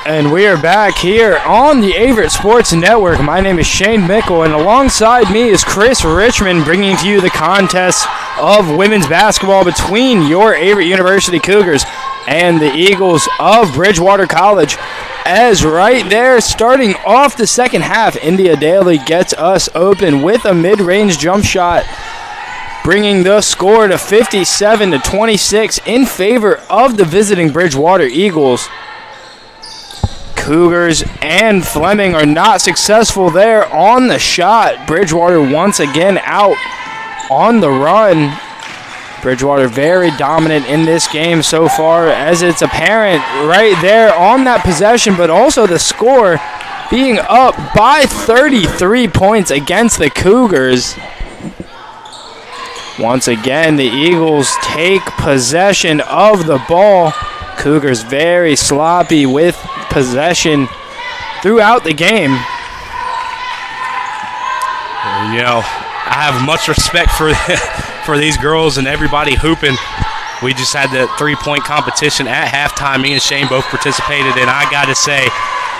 And we are back here on the Averett Sports Network. My name is Shane Mickle, and alongside me is Chris Richmond, bringing to you the contest of women's basketball between your Averett University Cougars and the Eagles of Bridgewater College. As right there, starting off the second half, India Daly gets us open with a mid-range jump shot, bringing the score to 57-26 in favor of the visiting Bridgewater Eagles. Cougars and Fleming are not successful there on the shot. Bridgewater once again out on the run. Bridgewater very dominant in this game so far, as it's apparent right there on that possession, but also the score being up by 33 points against the Cougars. Once again, the Eagles take possession of the ball. Cougars very sloppy with possession throughout the game.
You know, I have much respect for these girls and everybody hooping. We just had the three-point competition at halftime. Me and Shane both participated, and I got to say,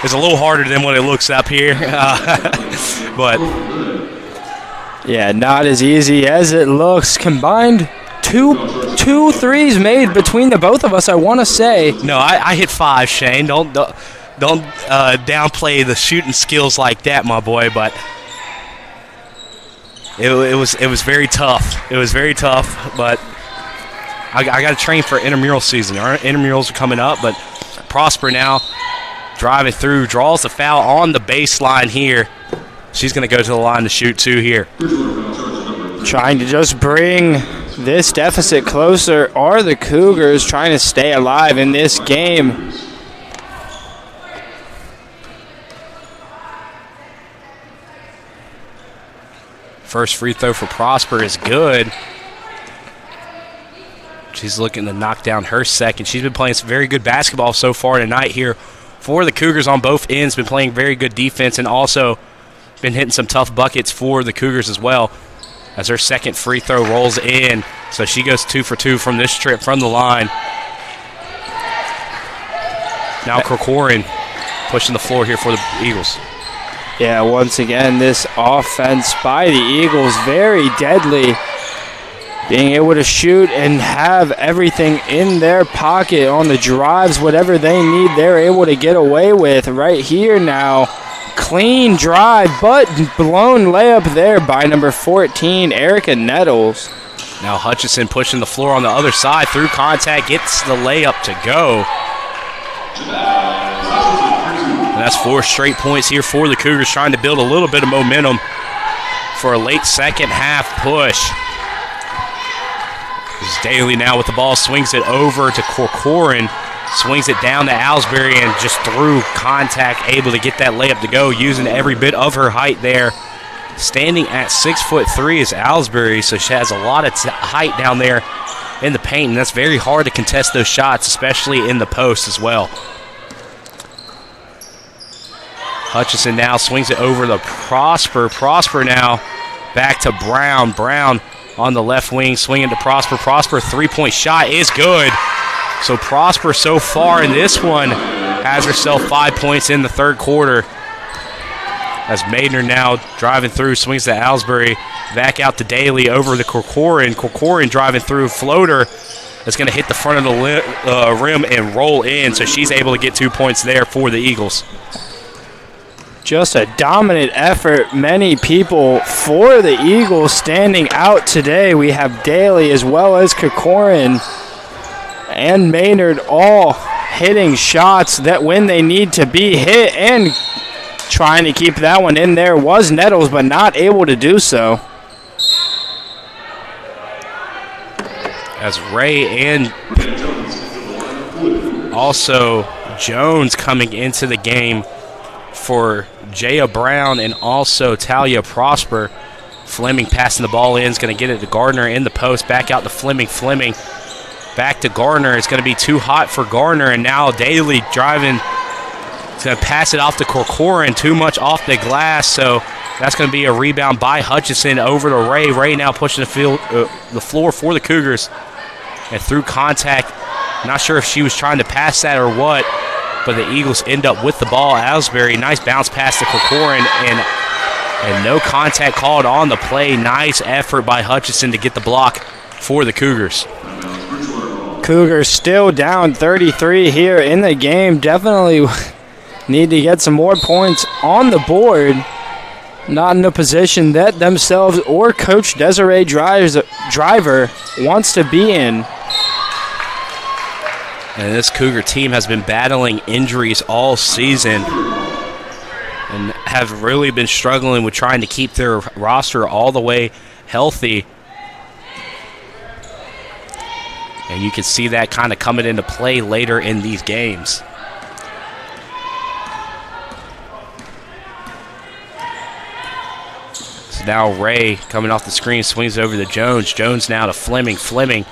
it's a little harder than what it looks up here. But
yeah, not as easy as it looks. Combined two threes made between the both of us, I want to say.
No, I hit 5, Shane. Don't downplay the shooting skills like that, my boy. But it was very tough. It was very tough. But I got to train for intramural season. Our intramurals are coming up, but Prosper now driving through, draws the foul on the baseline here. She's going to go to the line to shoot 2 here.
Trying to just bring this deficit closer are the Cougars, trying to stay alive in this game.
First free throw for Prosper is good. She's looking to knock down her second. She's been playing some very good basketball so far tonight here for the Cougars on both ends. Been playing very good defense and also been hitting some tough buckets for the Cougars as well, as her second free throw rolls in. So she goes 2 for 2 from this trip from the line. Now Corcoran pushing the floor here for the Eagles.
Yeah, once again, this offense by the Eagles very deadly. Being able to shoot and have everything in their pocket on the drives, whatever they need, they're able to get away with right here now. Clean drive, but blown layup there by number 14, Erica Nettles.
Now Hutchison pushing the floor on the other side through contact, gets the layup to go. And that's 4 straight points here for the Cougars, trying to build a little bit of momentum for a late second half push. This is Daly now with the ball, swings it over to Corcoran, swings it down to Ellsbury, and just through contact able to get that layup to go, using every bit of her height there. Standing at 6'3" is Ellsbury, so she has a lot of height down there in the paint, and that's very hard to contest those shots, especially in the post as well. Hutchison now swings it over to Prosper. Prosper now back to Brown. Brown on the left wing, swinging to Prosper. Prosper, three-point shot is good. So Prosper so far in this one has herself 5 points in the third quarter. As Maidner now driving through, swings to Ellsbury, back out to Daly, over to Corcoran. Corcoran driving through, floater is going to hit the front of the rim and roll in, so she's able to get 2 points there for the Eagles.
Just a dominant effort. Many people for the Eagles standing out today. We have Daly as well as Corcoran and Maynard all hitting shots that when they need to be hit, and trying to keep that one in there was Nettles, but not able to do so.
As Ray and also Jones coming into the game for Jaya Brown and also Talia Prosper. Fleming passing the ball in, is going to get it to Gardner in the post, back out to Fleming. Fleming back to Gardner. It's going to be too hot for Gardner, and now Daly driving. He's going to pass it off to Corcoran, too much off the glass, so that's going to be a rebound by Hutchison over to Ray. Ray now pushing the floor for the Cougars, and through contact, not sure if she was trying to pass that or what, but the Eagles end up with the ball. Asbury, nice bounce pass to Corcoran, and no contact called on the play. Nice effort by Hutchinson to get the block for the Cougars.
Cougars still down 33 here in the game. Definitely need to get some more points on the board. Not in a position that themselves or Coach Desiree Driver wants to be in.
And this Cougar team has been battling injuries all season and have really been struggling with trying to keep their roster all the way healthy. And you can see that kind of coming into play later in these games. So now Ray coming off the screen, swings over to Jones. Jones now to Fleming. Fleming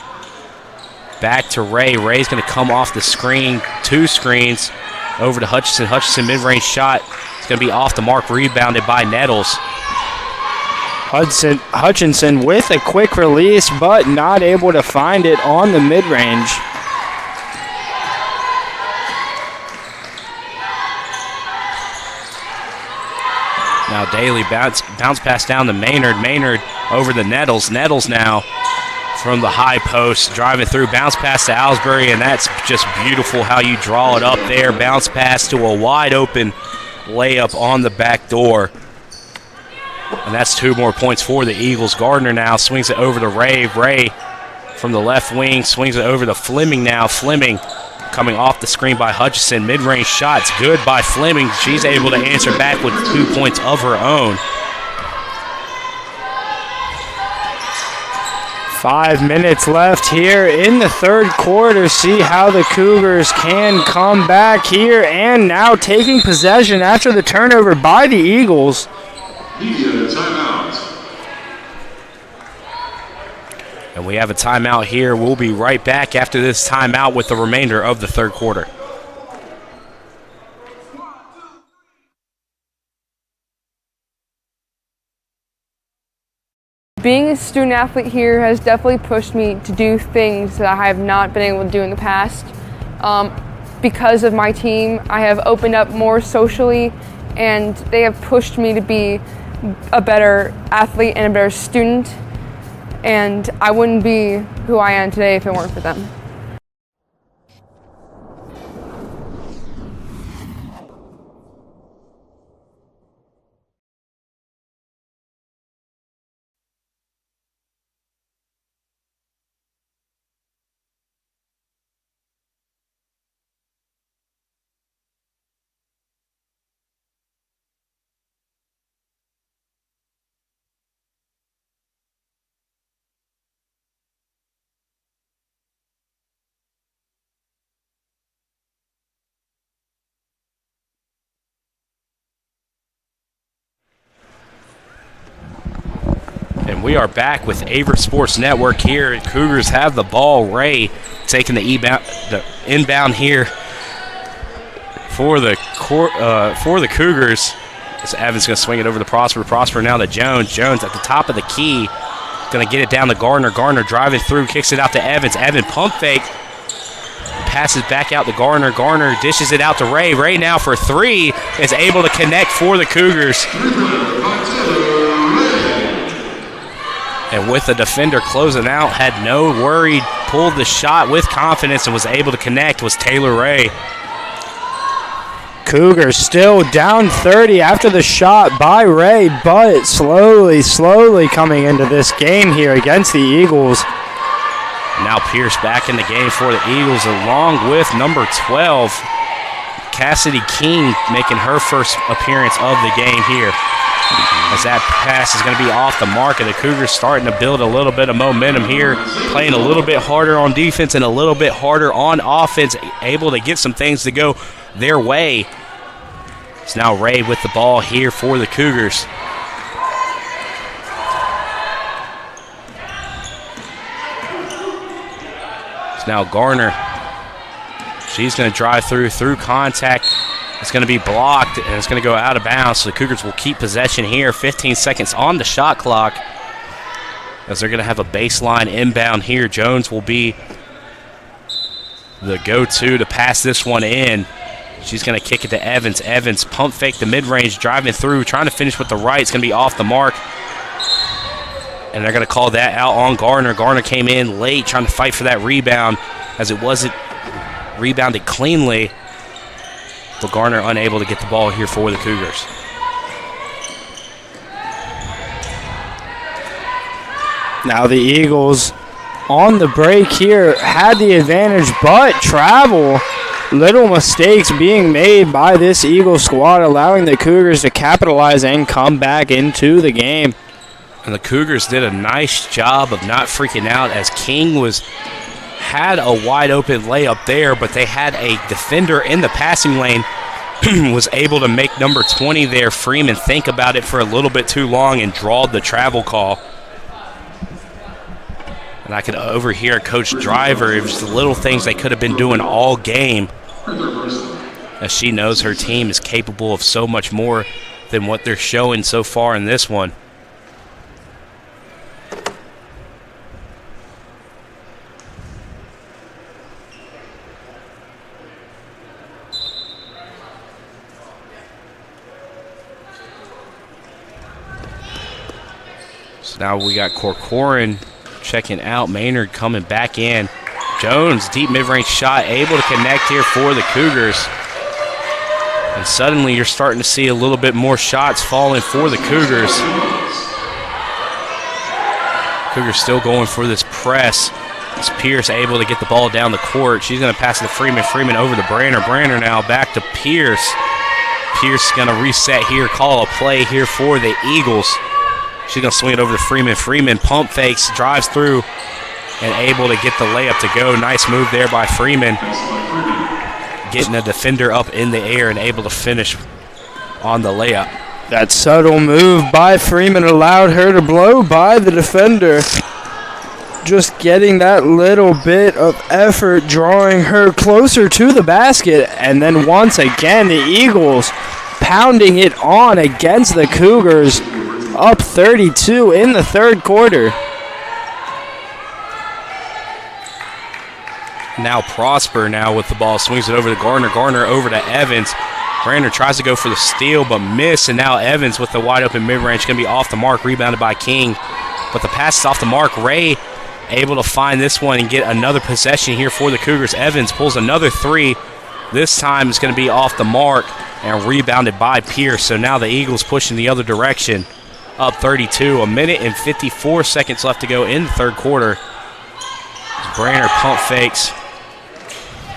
back to Ray. Ray's going to come off the screen, 2 screens, over to Hutchinson. Hutchinson mid-range shot. It's going to be off the mark, rebounded by Nettles.
Hutchinson with a quick release, but not able to find it on the mid-range.
Now Daly bounce pass down to Maynard. Maynard over the Nettles. Nettles now from the high post, driving through, bounce pass to Ellsbury, and that's just beautiful how you draw it up there. Bounce pass to a wide open layup on the back door. And that's 2 more points for the Eagles. Gardner now swings it over to Ray. Ray from the left wing swings it over to Fleming now. Fleming coming off the screen by Hutchinson. Mid-range shots good by Fleming. She's able to answer back with 2 points of her own.
5 minutes left here in the third quarter. See how the Cougars can come back here, and now taking possession after the turnover by the Eagles.
Media timeout.
And we have a timeout here. We'll be right back after this timeout with the remainder of the third quarter.
Being a student athlete here has definitely pushed me to do things that I have not been able to do in the past. Because of my team, I have opened up more socially, and they have pushed me to be a better athlete and a better student. And I wouldn't be who I am today if it weren't for them.
And we are back with Averett Sports Network here. Cougars have the ball. Ray taking the inbound here for the Cougars. So Evans going to swing it over to Prosper. Prosper now to Jones. Jones at the top of the key. Going to get it down to Gardner. Gardner driving through, kicks it out to Evans. Evans pump fake. Passes back out to Gardner. Gardner dishes it out to Ray. Ray now for 3 is able to connect for the Cougars. And with the defender closing out, had no worry, pulled the shot with confidence and was able to connect, was Taylor Ray.
Cougars still down 30 after the shot by Ray, but slowly coming into this game here against the Eagles.
Now Pierce back in the game for the Eagles, along with number 12, Cassidy King, making her first appearance of the game here. As that pass is going to be off the mark, and the Cougars starting to build a little bit of momentum here, playing a little bit harder on defense and a little bit harder on offense, able to get some things to go their way. It's now Ray with the ball here for the Cougars. It's now Garner. She's going to drive through contact. It's going to be blocked, and it's going to go out of bounds, so the Cougars will keep possession here. 15 seconds on the shot clock, as they're going to have a baseline inbound here. Jones will be the go-to to pass this one in. She's going to kick it to Evans. Evans pump fake the mid-range, driving through, trying to finish with the right. It's going to be off the mark. And they're going to call that out on Garner. Garner came in late trying to fight for that rebound as it wasn't rebounded cleanly. But Garner unable to get the ball here for the Cougars.
Now the Eagles on the break here had the advantage, but travel. Little mistakes being made by this Eagle squad, allowing the Cougars to capitalize and come back into the game.
And the Cougars did a nice job of not freaking out as King had a wide open layup there, but they had a defender in the passing lane was able to make number 20 there, Freeman, think about it for a little bit too long and drawed the travel call. And I could overhear Coach Driver. It was the little things they could have been doing all game, as she knows her team is capable of so much more than what they're showing so far in this one. So now we got Corcoran checking out. Maynard coming back in. Jones, deep mid-range shot, able to connect here for the Cougars. And suddenly you're starting to see a little bit more shots falling for the Cougars. Cougars still going for this press. As Pierce able to get the ball down the court. She's going to pass it to Freeman. Freeman over to Branner. Branner now back to Pierce. Pierce going to reset here, call a play here for the Eagles. She's going to swing it over to Freeman. Freeman pump fakes, drives through, and able to get the layup to go. Nice move there by Freeman. Getting a defender up in the air and able to finish on the layup.
That subtle move by Freeman allowed her to blow by the defender. Just getting that little bit of effort, drawing her closer to the basket. And then once again, the Eagles pounding it on against the Cougars. Up 32 in the third quarter.
Now Prosper now with the ball. Swings it over to Garner. Garner over to Evans. Branner tries to go for the steal but miss. And now Evans with the wide open mid-range. Going to be off the mark. Rebounded by King. But the pass is off the mark. Ray able to find this one and get another possession here for the Cougars. Evans pulls another three. This time it's going to be off the mark and rebounded by Pierce. So now the Eagles pushing the other direction. Up 32, a minute and 54 seconds left to go in the third quarter. Branner pump fakes.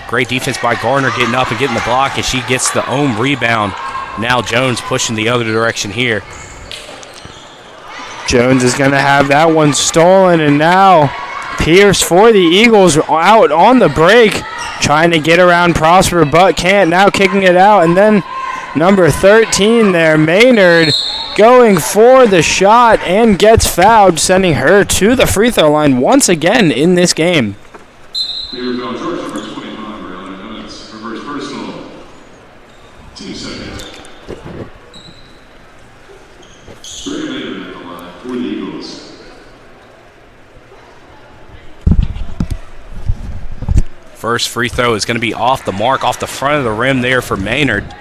Great defense by Garner getting up and getting the block, and she gets the own rebound. Now Jones pushing the other direction here.
Jones is going to have that one stolen, and now Pierce for the Eagles out on the break, trying to get around Prosper, but can't. Now kicking it out, and then number 13 there, Maynard, going for the shot and gets fouled, sending her to the free throw line once again in this game.
Here we go, George, number 25, around 9 minutes. Reverse personal. 2 seconds. Greg Maynard at the line for the Eagles.
First free throw is going to be off the mark, off the front of the rim there for Maynard.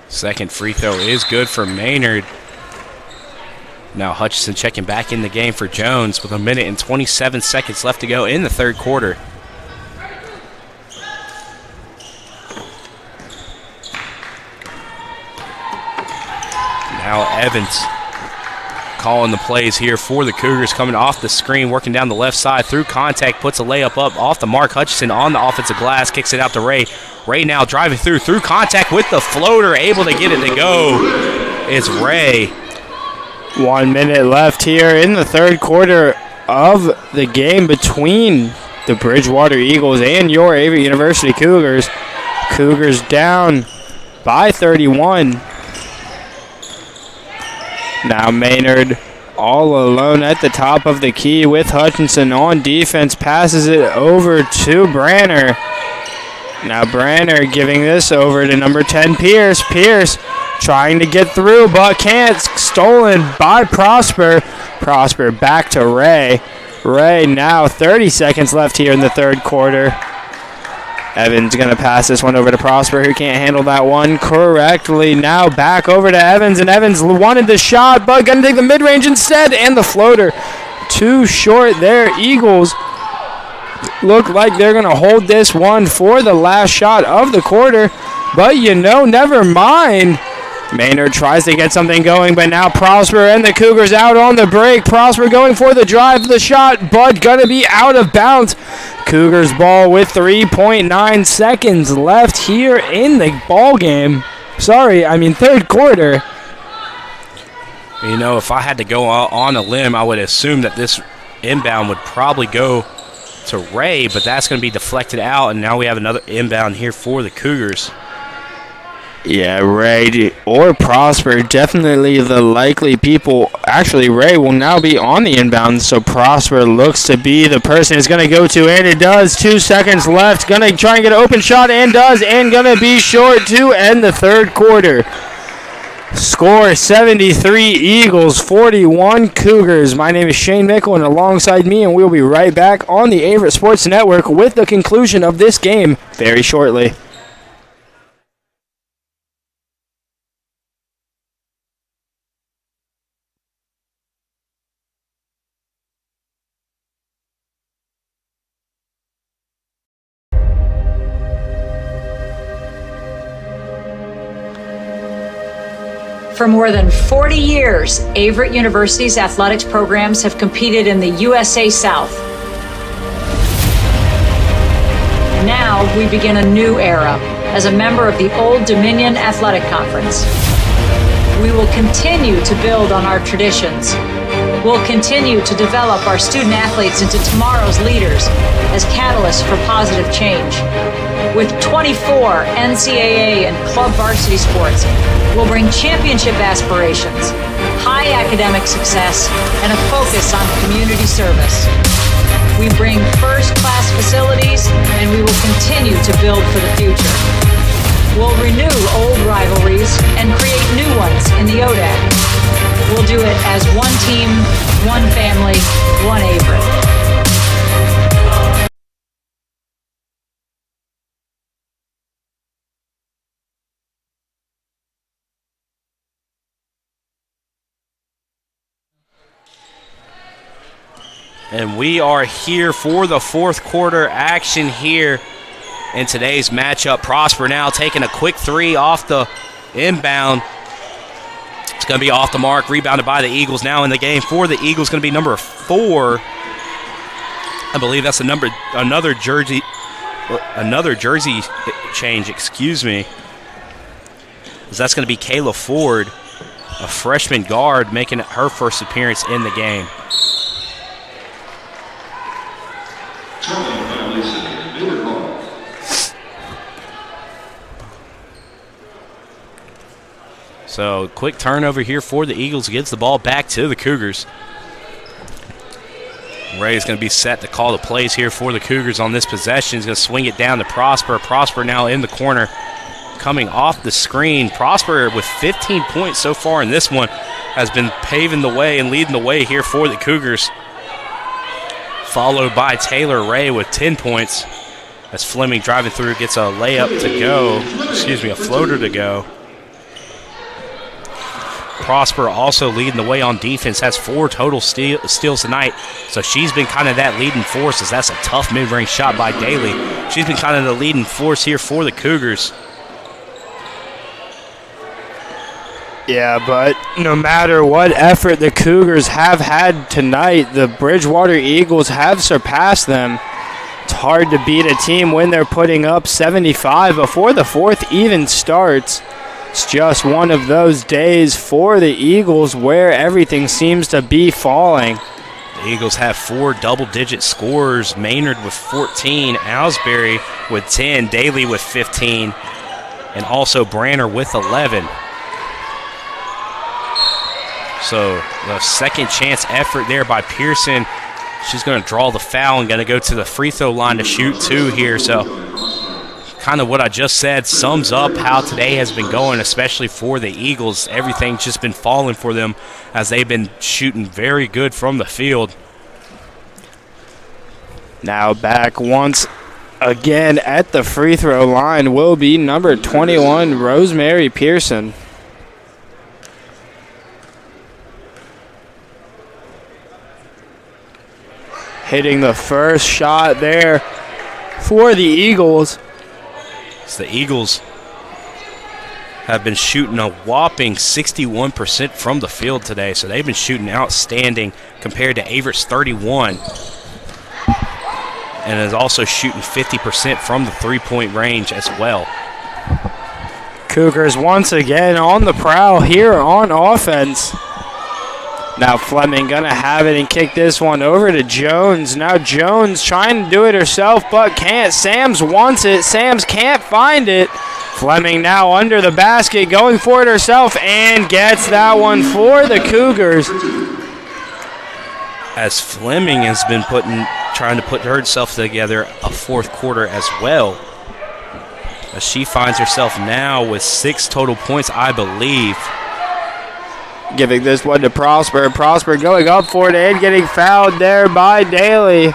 Second free throw is good for Maynard. Now Hutchison checking back in the game for Jones with a minute and 27 seconds left to go in the third quarter. Now Evans calling the plays here for the Cougars, coming off the screen, working down the left side through contact, puts a layup up off the mark. Hutchison on the offensive glass, kicks it out to Ray. Ray now driving through contact with the floater, able to get it to go. It's Ray.
1 minute left here in the third quarter of the game between the Bridgewater Eagles and your Averett University Cougars. Cougars down by 31. Now Maynard all alone at the top of the key with Hutchinson on defense. Passes it over to Branner. Now Branner giving this over to number 10, Pierce. Pierce trying to get through but can't. Stolen by Prosper. Prosper back to Ray. Ray now 30 seconds left here in the third quarter. Evans going to pass this one over to Prosper, who can't handle that one correctly. Now back over to Evans, and Evans wanted the shot, but going to take the mid-range instead, and the floater. Too short there. Eagles look like they're going to hold this one for the last shot of the quarter, but never mind. Maynard tries to get something going, but now Prosper and the Cougars out on the break. Prosper going for the drive, the shot, but gonna be out of bounds. Cougars ball with 3.9 seconds left here in the ball game. Third quarter.
If I had to go on a limb, I would assume that this inbound would probably go to Ray, but that's going to be deflected out, and now we have another inbound here for the Cougars.
Yeah, Ray or Prosper, definitely the likely people. Actually, Ray will now be on the inbound, so Prosper looks to be the person it's going to go to, and it does. 2 seconds left. Going to try and get an open shot, and does, and going to be short to end the third quarter. Score 73 Eagles, 41 Cougars. My name is Shane Mickle, and alongside me, and we'll be right back on the Averett Sports Network with the conclusion of this game very shortly.
For more than 40 years, Averett University's athletics programs have competed in the USA South. Now we begin a new era as a member of the Old Dominion Athletic Conference. We will continue to build on our traditions. We'll continue to develop our student athletes into tomorrow's leaders as catalysts for positive change. With 24 NCAA and club varsity sports, we'll bring championship aspirations, high academic success, and a focus on community service. We bring first-class facilities, and we will continue to build for the future. We'll renew old rivalries and create new ones in the ODAC. We'll do it as one team, one family, one Averett.
And we are here for the fourth quarter action here in today's matchup. Prosper now taking a quick three off the inbound. It's going to be off the mark, rebounded by the Eagles. Now in the game for the Eagles going to be number 4. I believe that's another jersey change, excuse me. That's going to be Kayla Ford, a freshman guard, making her first appearance in the game. So, quick turnover here for the Eagles. Gives the ball back to the Cougars. Ray is going to be set to call the plays here for the Cougars on this possession. He's going to swing it down to Prosper. Prosper now in the corner, coming off the screen. Prosper with 15 points so far in this one has been paving the way and leading the way here for the Cougars. Followed by Taylor Ray with 10 points. As Fleming driving through gets a layup to go. A floater to go. Prosper also leading the way on defense, has 4 total steals tonight. So she's been kind of that leading force, as that's a tough mid-range shot by Daly. She's been kind of the leading force here for the Cougars.
Yeah, but no matter what effort the Cougars have had tonight, the Bridgewater Eagles have surpassed them. It's hard to beat a team when they're putting up 75 before the fourth even starts. It's just one of those days for the Eagles where everything seems to be falling.
The Eagles have 4 double-digit scorers. Maynard with 14, Owsbury with 10, Daly with 15, and also Branner with 11. So the second chance effort there by Pearson. She's going to draw the foul and going to go to the free throw line to shoot 2 here. So kind of what I just said sums up how today has been going, especially for the Eagles. Everything's just been falling for them as they've been shooting very good from the field.
Now back once again at the free throw line will be number 21, Rosemary Pearson. Hitting the first shot there for the Eagles.
So the Eagles have been shooting a whopping 61% from the field today, so they've been shooting outstanding compared to Averett's 31. And is also shooting 50% from the three-point range as well.
Cougars once again on the prowl here on offense. Now Fleming gonna have it and kick this one over to Jones. Now Jones trying to do it herself but can't. Sams wants it. Sams can't find it. Fleming now under the basket going for it herself and gets that one for the Cougars.
As Fleming has been trying to put herself together a fourth quarter as well. As she finds herself now with 6 total points, I believe.
Giving this one to Prosper. Prosper going up for it and getting fouled there by Daly.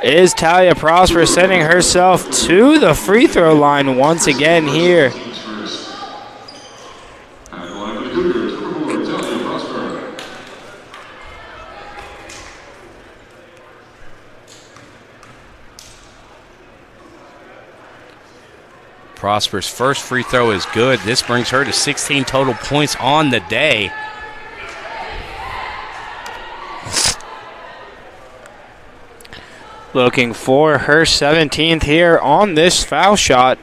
Is Talia Prosper sending herself to the free throw line once again here.
Prosper's first free throw is good. This brings her to 16 total points on the day.
Looking for her 17th here on this foul shot.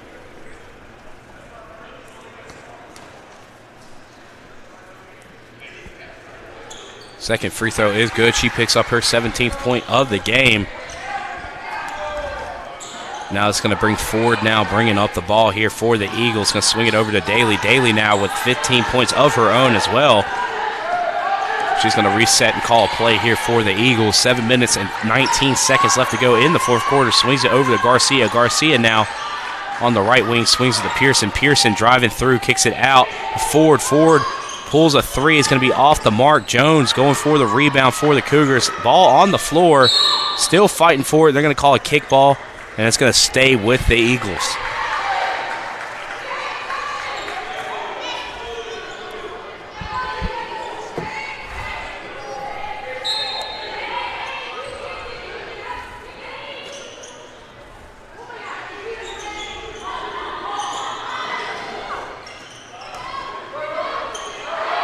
Second free throw is good. She picks up her 17th point of the game. Now it's going to bring Ford now bringing up the ball here for the Eagles. Going to swing it over to Daly. Daly now with 15 points of her own as well. She's going to reset and call a play here for the Eagles. 7 minutes and 19 seconds left to go in the fourth quarter. Swings it over to Garcia. Garcia now on the right wing swings it to Pearson. Pearson driving through, kicks it out. Ford pulls a three. It's going to be off the mark. Jones going for the rebound for the Cougars. Ball on the floor. Still fighting for it. They're going to call a kickball. And it's going to stay with the Eagles.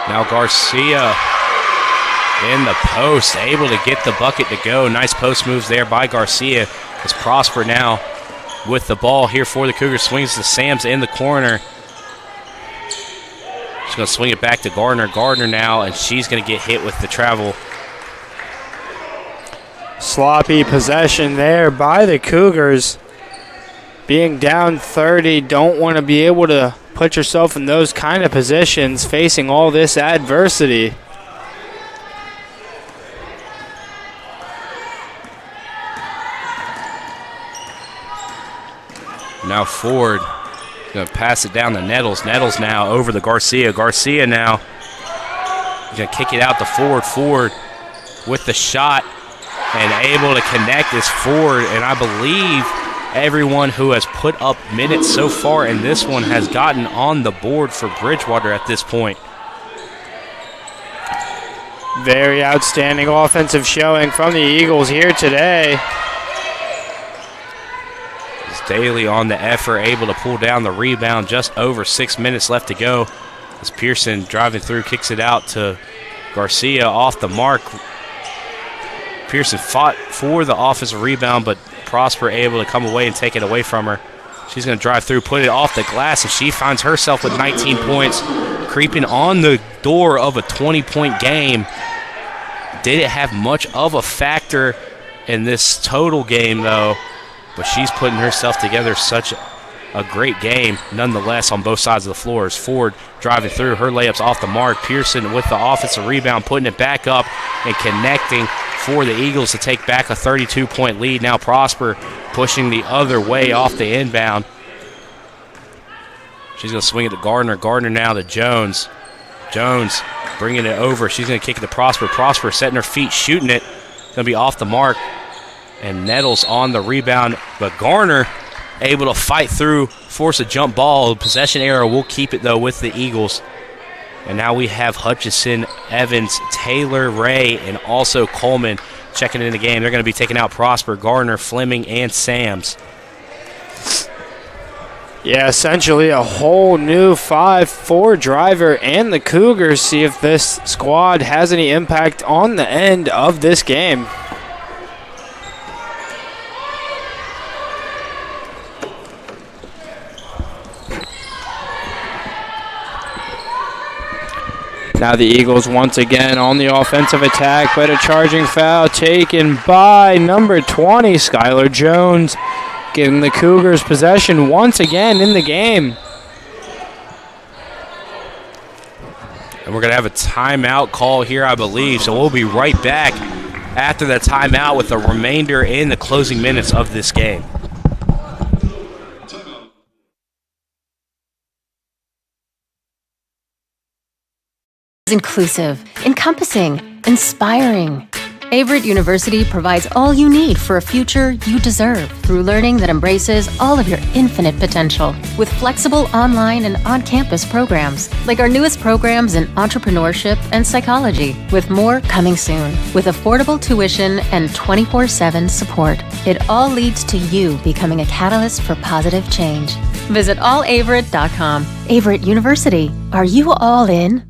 Now Garcia in the post, able to get the bucket to go. Nice post moves there by Garcia. As Prosper now with the ball here for the Cougars. Swings to Sams in the corner. She's going to swing it back to Gardner. Gardner now, and she's going to get hit with the travel.
Sloppy possession there by the Cougars. Being down 30, don't want to be able to put yourself in those kind of positions facing all this adversity.
Now Ford going to pass it down to Nettles. Nettles now over to Garcia. Garcia now going to kick it out to Ford. Ford with the shot and able to connect is Ford. And I believe everyone who has put up minutes so far in this one has gotten on the board for Bridgewater at this point.
Very outstanding offensive showing from the Eagles here today.
Daly on the effort, able to pull down the rebound. Just over 6 minutes left to go. As Pearson driving through, kicks it out to Garcia off the mark. Pearson fought for the offensive rebound, but Prosper able to come away and take it away from her. She's going to drive through, put it off the glass, and she finds herself with 19 points, creeping on the door of a 20-point game. Didn't have much of a factor in this total game, though. But she's putting herself together such a great game, nonetheless, on both sides of the floor. As Ford driving through, her layups off the mark. Pearson with the offensive rebound, putting it back up and connecting for the Eagles to take back a 32-point lead. Now Prosper pushing the other way off the inbound. She's going to swing it to Gardner. Gardner now to Jones. Jones bringing it over. She's going to kick it to Prosper. Prosper setting her feet, shooting it. Going to be off the mark. And Nettles on the rebound. But Garner able to fight through, force a jump ball. Possession error will keep it, though, with the Eagles. And now we have Hutchison, Evans, Taylor, Ray, and also Coleman checking in the game. They're going to be taking out Prosper, Gardner, Fleming, and Sams.
Yeah, essentially a whole new 5-4 driver, and the Cougars see if this squad has any impact on the end of this game. Now the Eagles once again on the offensive attack, but a charging foul taken by number 20, Skylar Jones, giving the Cougars possession once again in the game.
And we're going to have a timeout call here, I believe, so we'll be right back after that timeout with the remainder in the closing minutes of this game.
Inclusive, encompassing, inspiring. Averett University provides all you need for a future you deserve through learning that embraces all of your infinite potential with flexible online and on-campus programs like our newest programs in entrepreneurship and psychology, with more coming soon with affordable tuition and 24/7 support. It all leads to you becoming a catalyst for positive change. Visit allaverett.com. Averett University. Are you all in?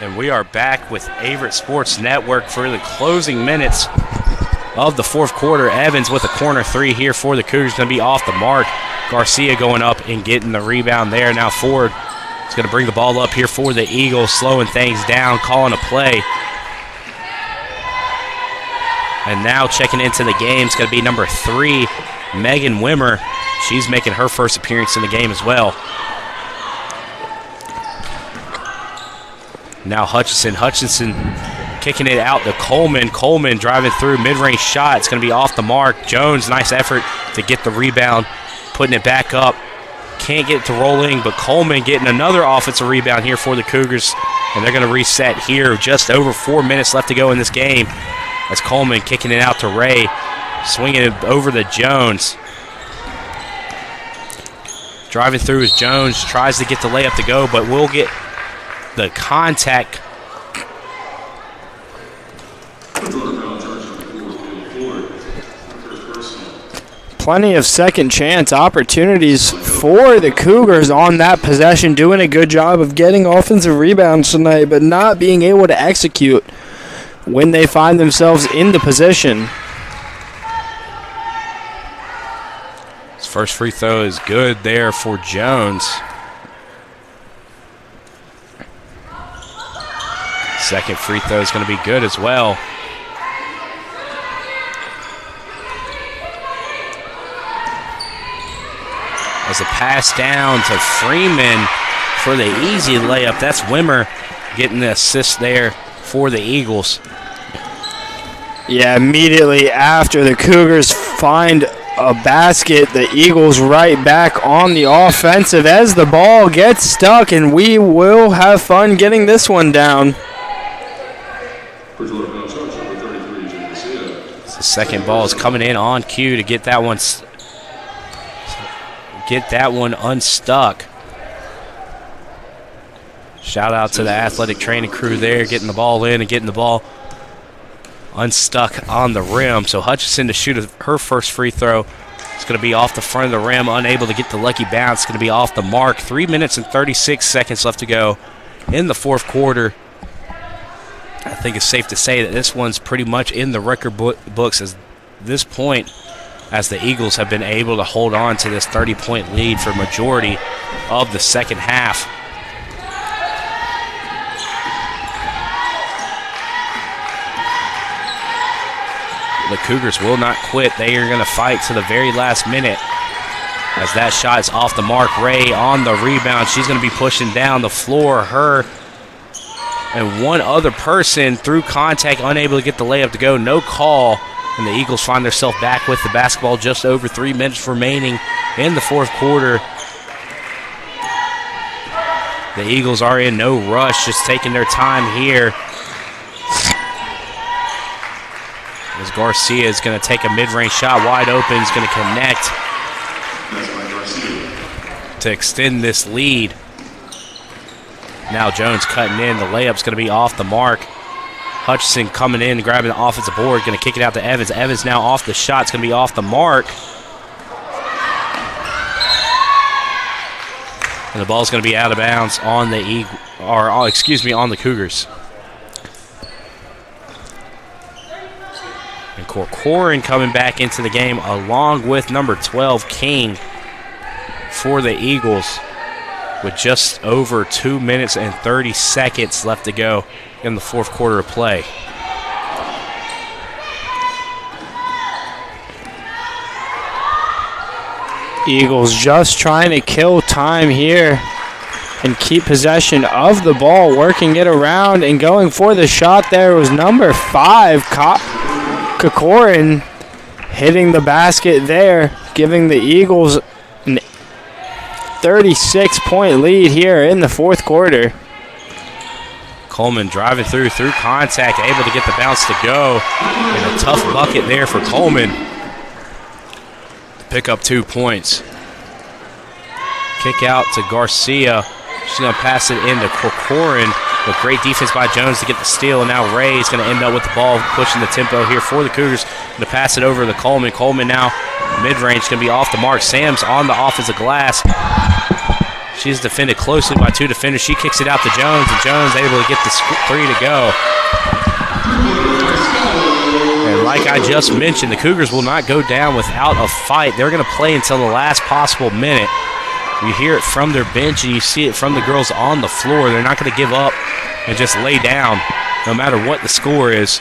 And we are back with Averett Sports Network for the closing minutes of the fourth quarter. Evans with a corner three here for the Cougars, going to be off the mark. Garcia going up and getting the rebound there. Now Ford is going to bring the ball up here for the Eagles, slowing things down, calling a play. And now checking into the game is going to be number 3, Megan Wimmer. She's making her first appearance in the game as well. Now Hutchison kicking it out to Coleman. Coleman driving through, mid-range shot. It's going to be off the mark. Jones, nice effort to get the rebound, putting it back up. Can't get it to rolling, but Coleman getting another offensive rebound here for the Cougars, and they're going to reset here. Just over 4 minutes left to go in this game as Coleman kicking it out to Ray, swinging it over to Jones. Driving through is Jones, tries to get the layup to go, but will get the contact.
Plenty of second chance opportunities for the Cougars on that possession, doing a good job of getting offensive rebounds tonight, but not being able to execute when they find themselves in the position.
His first free throw is good there for Jones. Second free throw is going to be good as well. As a pass down to Freeman for the easy layup. That's Wimmer getting the assist there for the Eagles.
Yeah, immediately after the Cougars find a basket, the Eagles right back on the offensive as the ball gets stuck, and we will have fun getting this one down.
The second ball is coming in on cue to get that one unstuck. Shout out to the athletic training crew there, getting the ball in and getting the ball unstuck on the rim. So Hutchison to shoot her first free throw. It's going to be off the front of the rim, unable to get the lucky bounce. It's going to be off the mark. 3 minutes and 36 seconds left to go in the fourth quarter. I think it's safe to say that this one's pretty much in the record books at this point as the Eagles have been able to hold on to this 30-point lead for majority of the second half. The Cougars will not quit. They are going to fight to the very last minute. As that shot is off the mark, Ray on the rebound. She's going to be pushing down the floor. Her and one other person through contact, unable to get the layup to go. No call. And the Eagles find themselves back with the basketball. Just over 3 minutes remaining in the fourth quarter. The Eagles are in no rush, just taking their time here. As Garcia is going to take a mid-range shot wide open. He's going to connect to extend this lead. Now Jones cutting in. The layup's going to be off the mark. Hutchison coming in, grabbing the offensive board, going to kick it out to Evans. Evans now off the shot. It's going to be off the mark. And the ball's going to be out of bounds on the on the Cougars. And Corcoran coming back into the game along with number 12, King, for the Eagles with just over 2 minutes and 30 seconds left to go in the fourth quarter of play.
Eagles just trying to kill time here and keep possession of the ball, working it around and going for the shot. There was number 5, Corcoran, hitting the basket there, giving the Eagles an 36-point lead here in the fourth quarter.
Coleman driving through contact, able to get the bounce to go. And a tough bucket there for Coleman to pick up 2 points. Kick out to Garcia. She's going to pass it into Corcoran. But great defense by Jones to get the steal. And now Ray is going to end up with the ball, pushing the tempo here for the Cougars. Going to pass it over to Coleman. Coleman now mid-range, going to be off the mark. Sam's on the offensive glass. She's defended closely by 2 defenders. She kicks it out to Jones, and Jones able to get the 3 to go. And like I just mentioned, the Cougars will not go down without a fight. They're going to play until the last possible minute. You hear it from their bench, and you see it from the girls on the floor. They're not going to give up and just lay down no matter what the score is.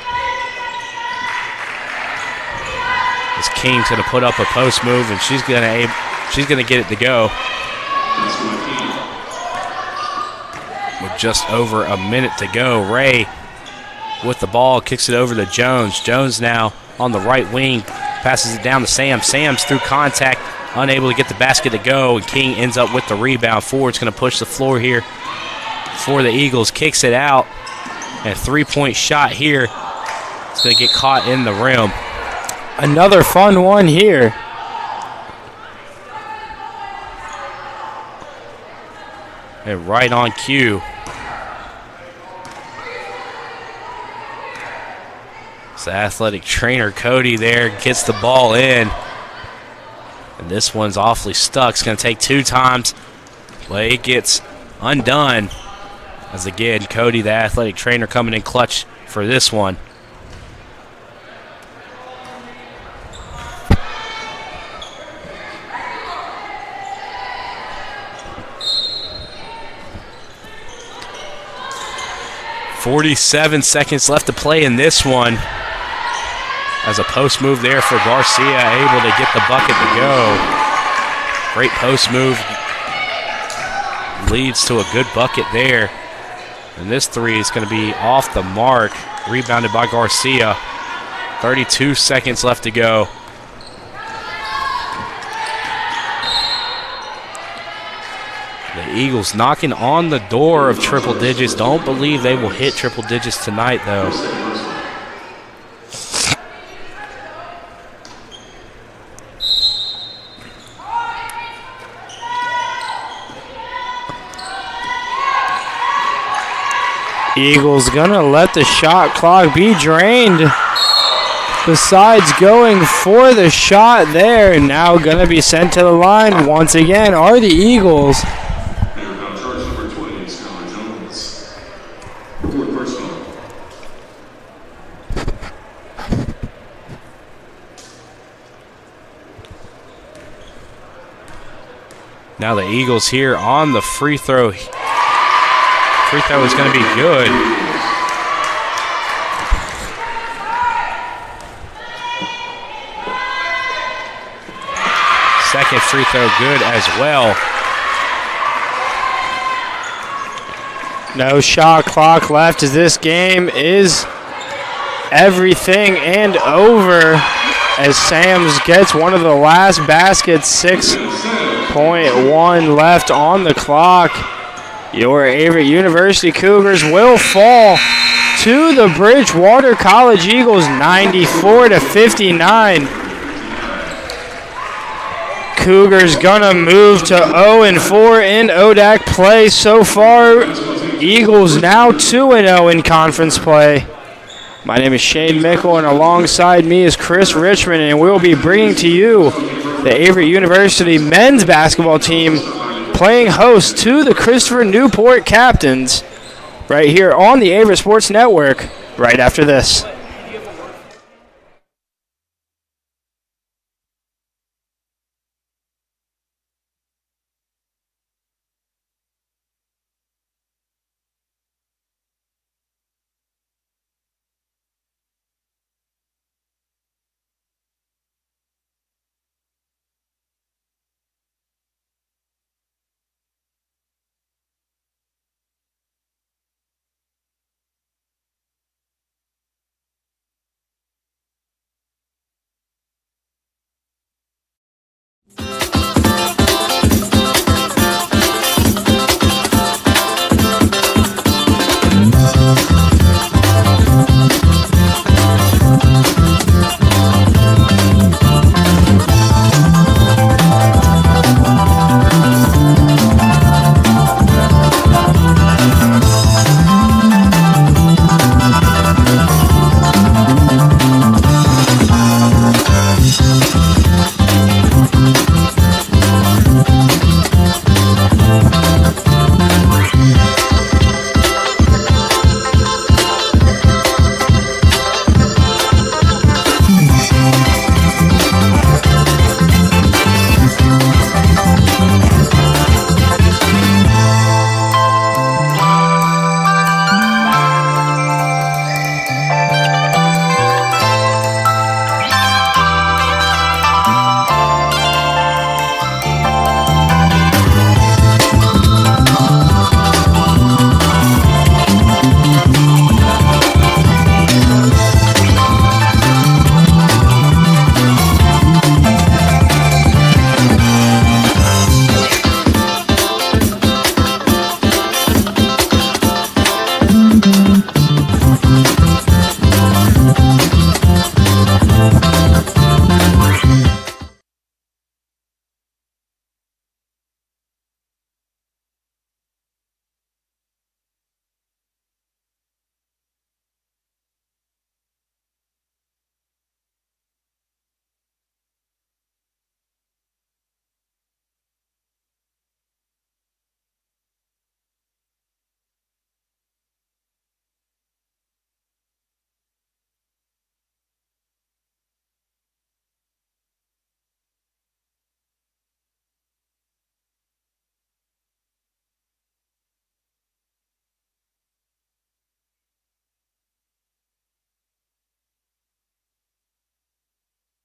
As King's going to put up a post move, and she's going to get it to go. With just over a minute to go, Ray with the ball kicks it over to Jones. Jones now on the right wing, passes it down to Sam. Sam's through contact, unable to get the basket to go, and King ends up with the rebound. Ford's going to push the floor here for the Eagles, kicks it out, and a 3-point shot here. It's going to get caught in the rim.
Another fun one here.
And right on cue. So athletic trainer Cody there gets the ball in. And this one's awfully stuck. It's going to take 2 times. But it gets undone. As again, Cody, the athletic trainer, coming in clutch for this one. .47 seconds left to play in this one. As a post move there for Garcia, able to get the bucket to go. Great post move. Leads to a good bucket there. And this 3 is going to be off the mark. Rebounded by Garcia. 32 seconds left to go. The Eagles knocking on the door of triple digits. Don't believe they will hit triple digits tonight, though.
Eagles gonna let the shot clock be drained. Besides going for the shot there, now gonna be sent to the line once again are the Eagles.
Now the Eagles here on the free throw. Free throw is going to be good. Second free throw good as well.
No shot clock left as this game is everything and over as Sams gets one of the last baskets. 6.1 left on the clock. Your Averett University Cougars will fall to the Bridgewater College Eagles 94-59. Cougars gonna move to 0-4 in ODAC play so far. Eagles now 2-0 in conference play. My name is Shane Mickle, and alongside me is Chris Richmond, and we'll be bringing to you the Averett University men's basketball team playing host to the Christopher Newport Captains right here on the Averett Sports Network right after this.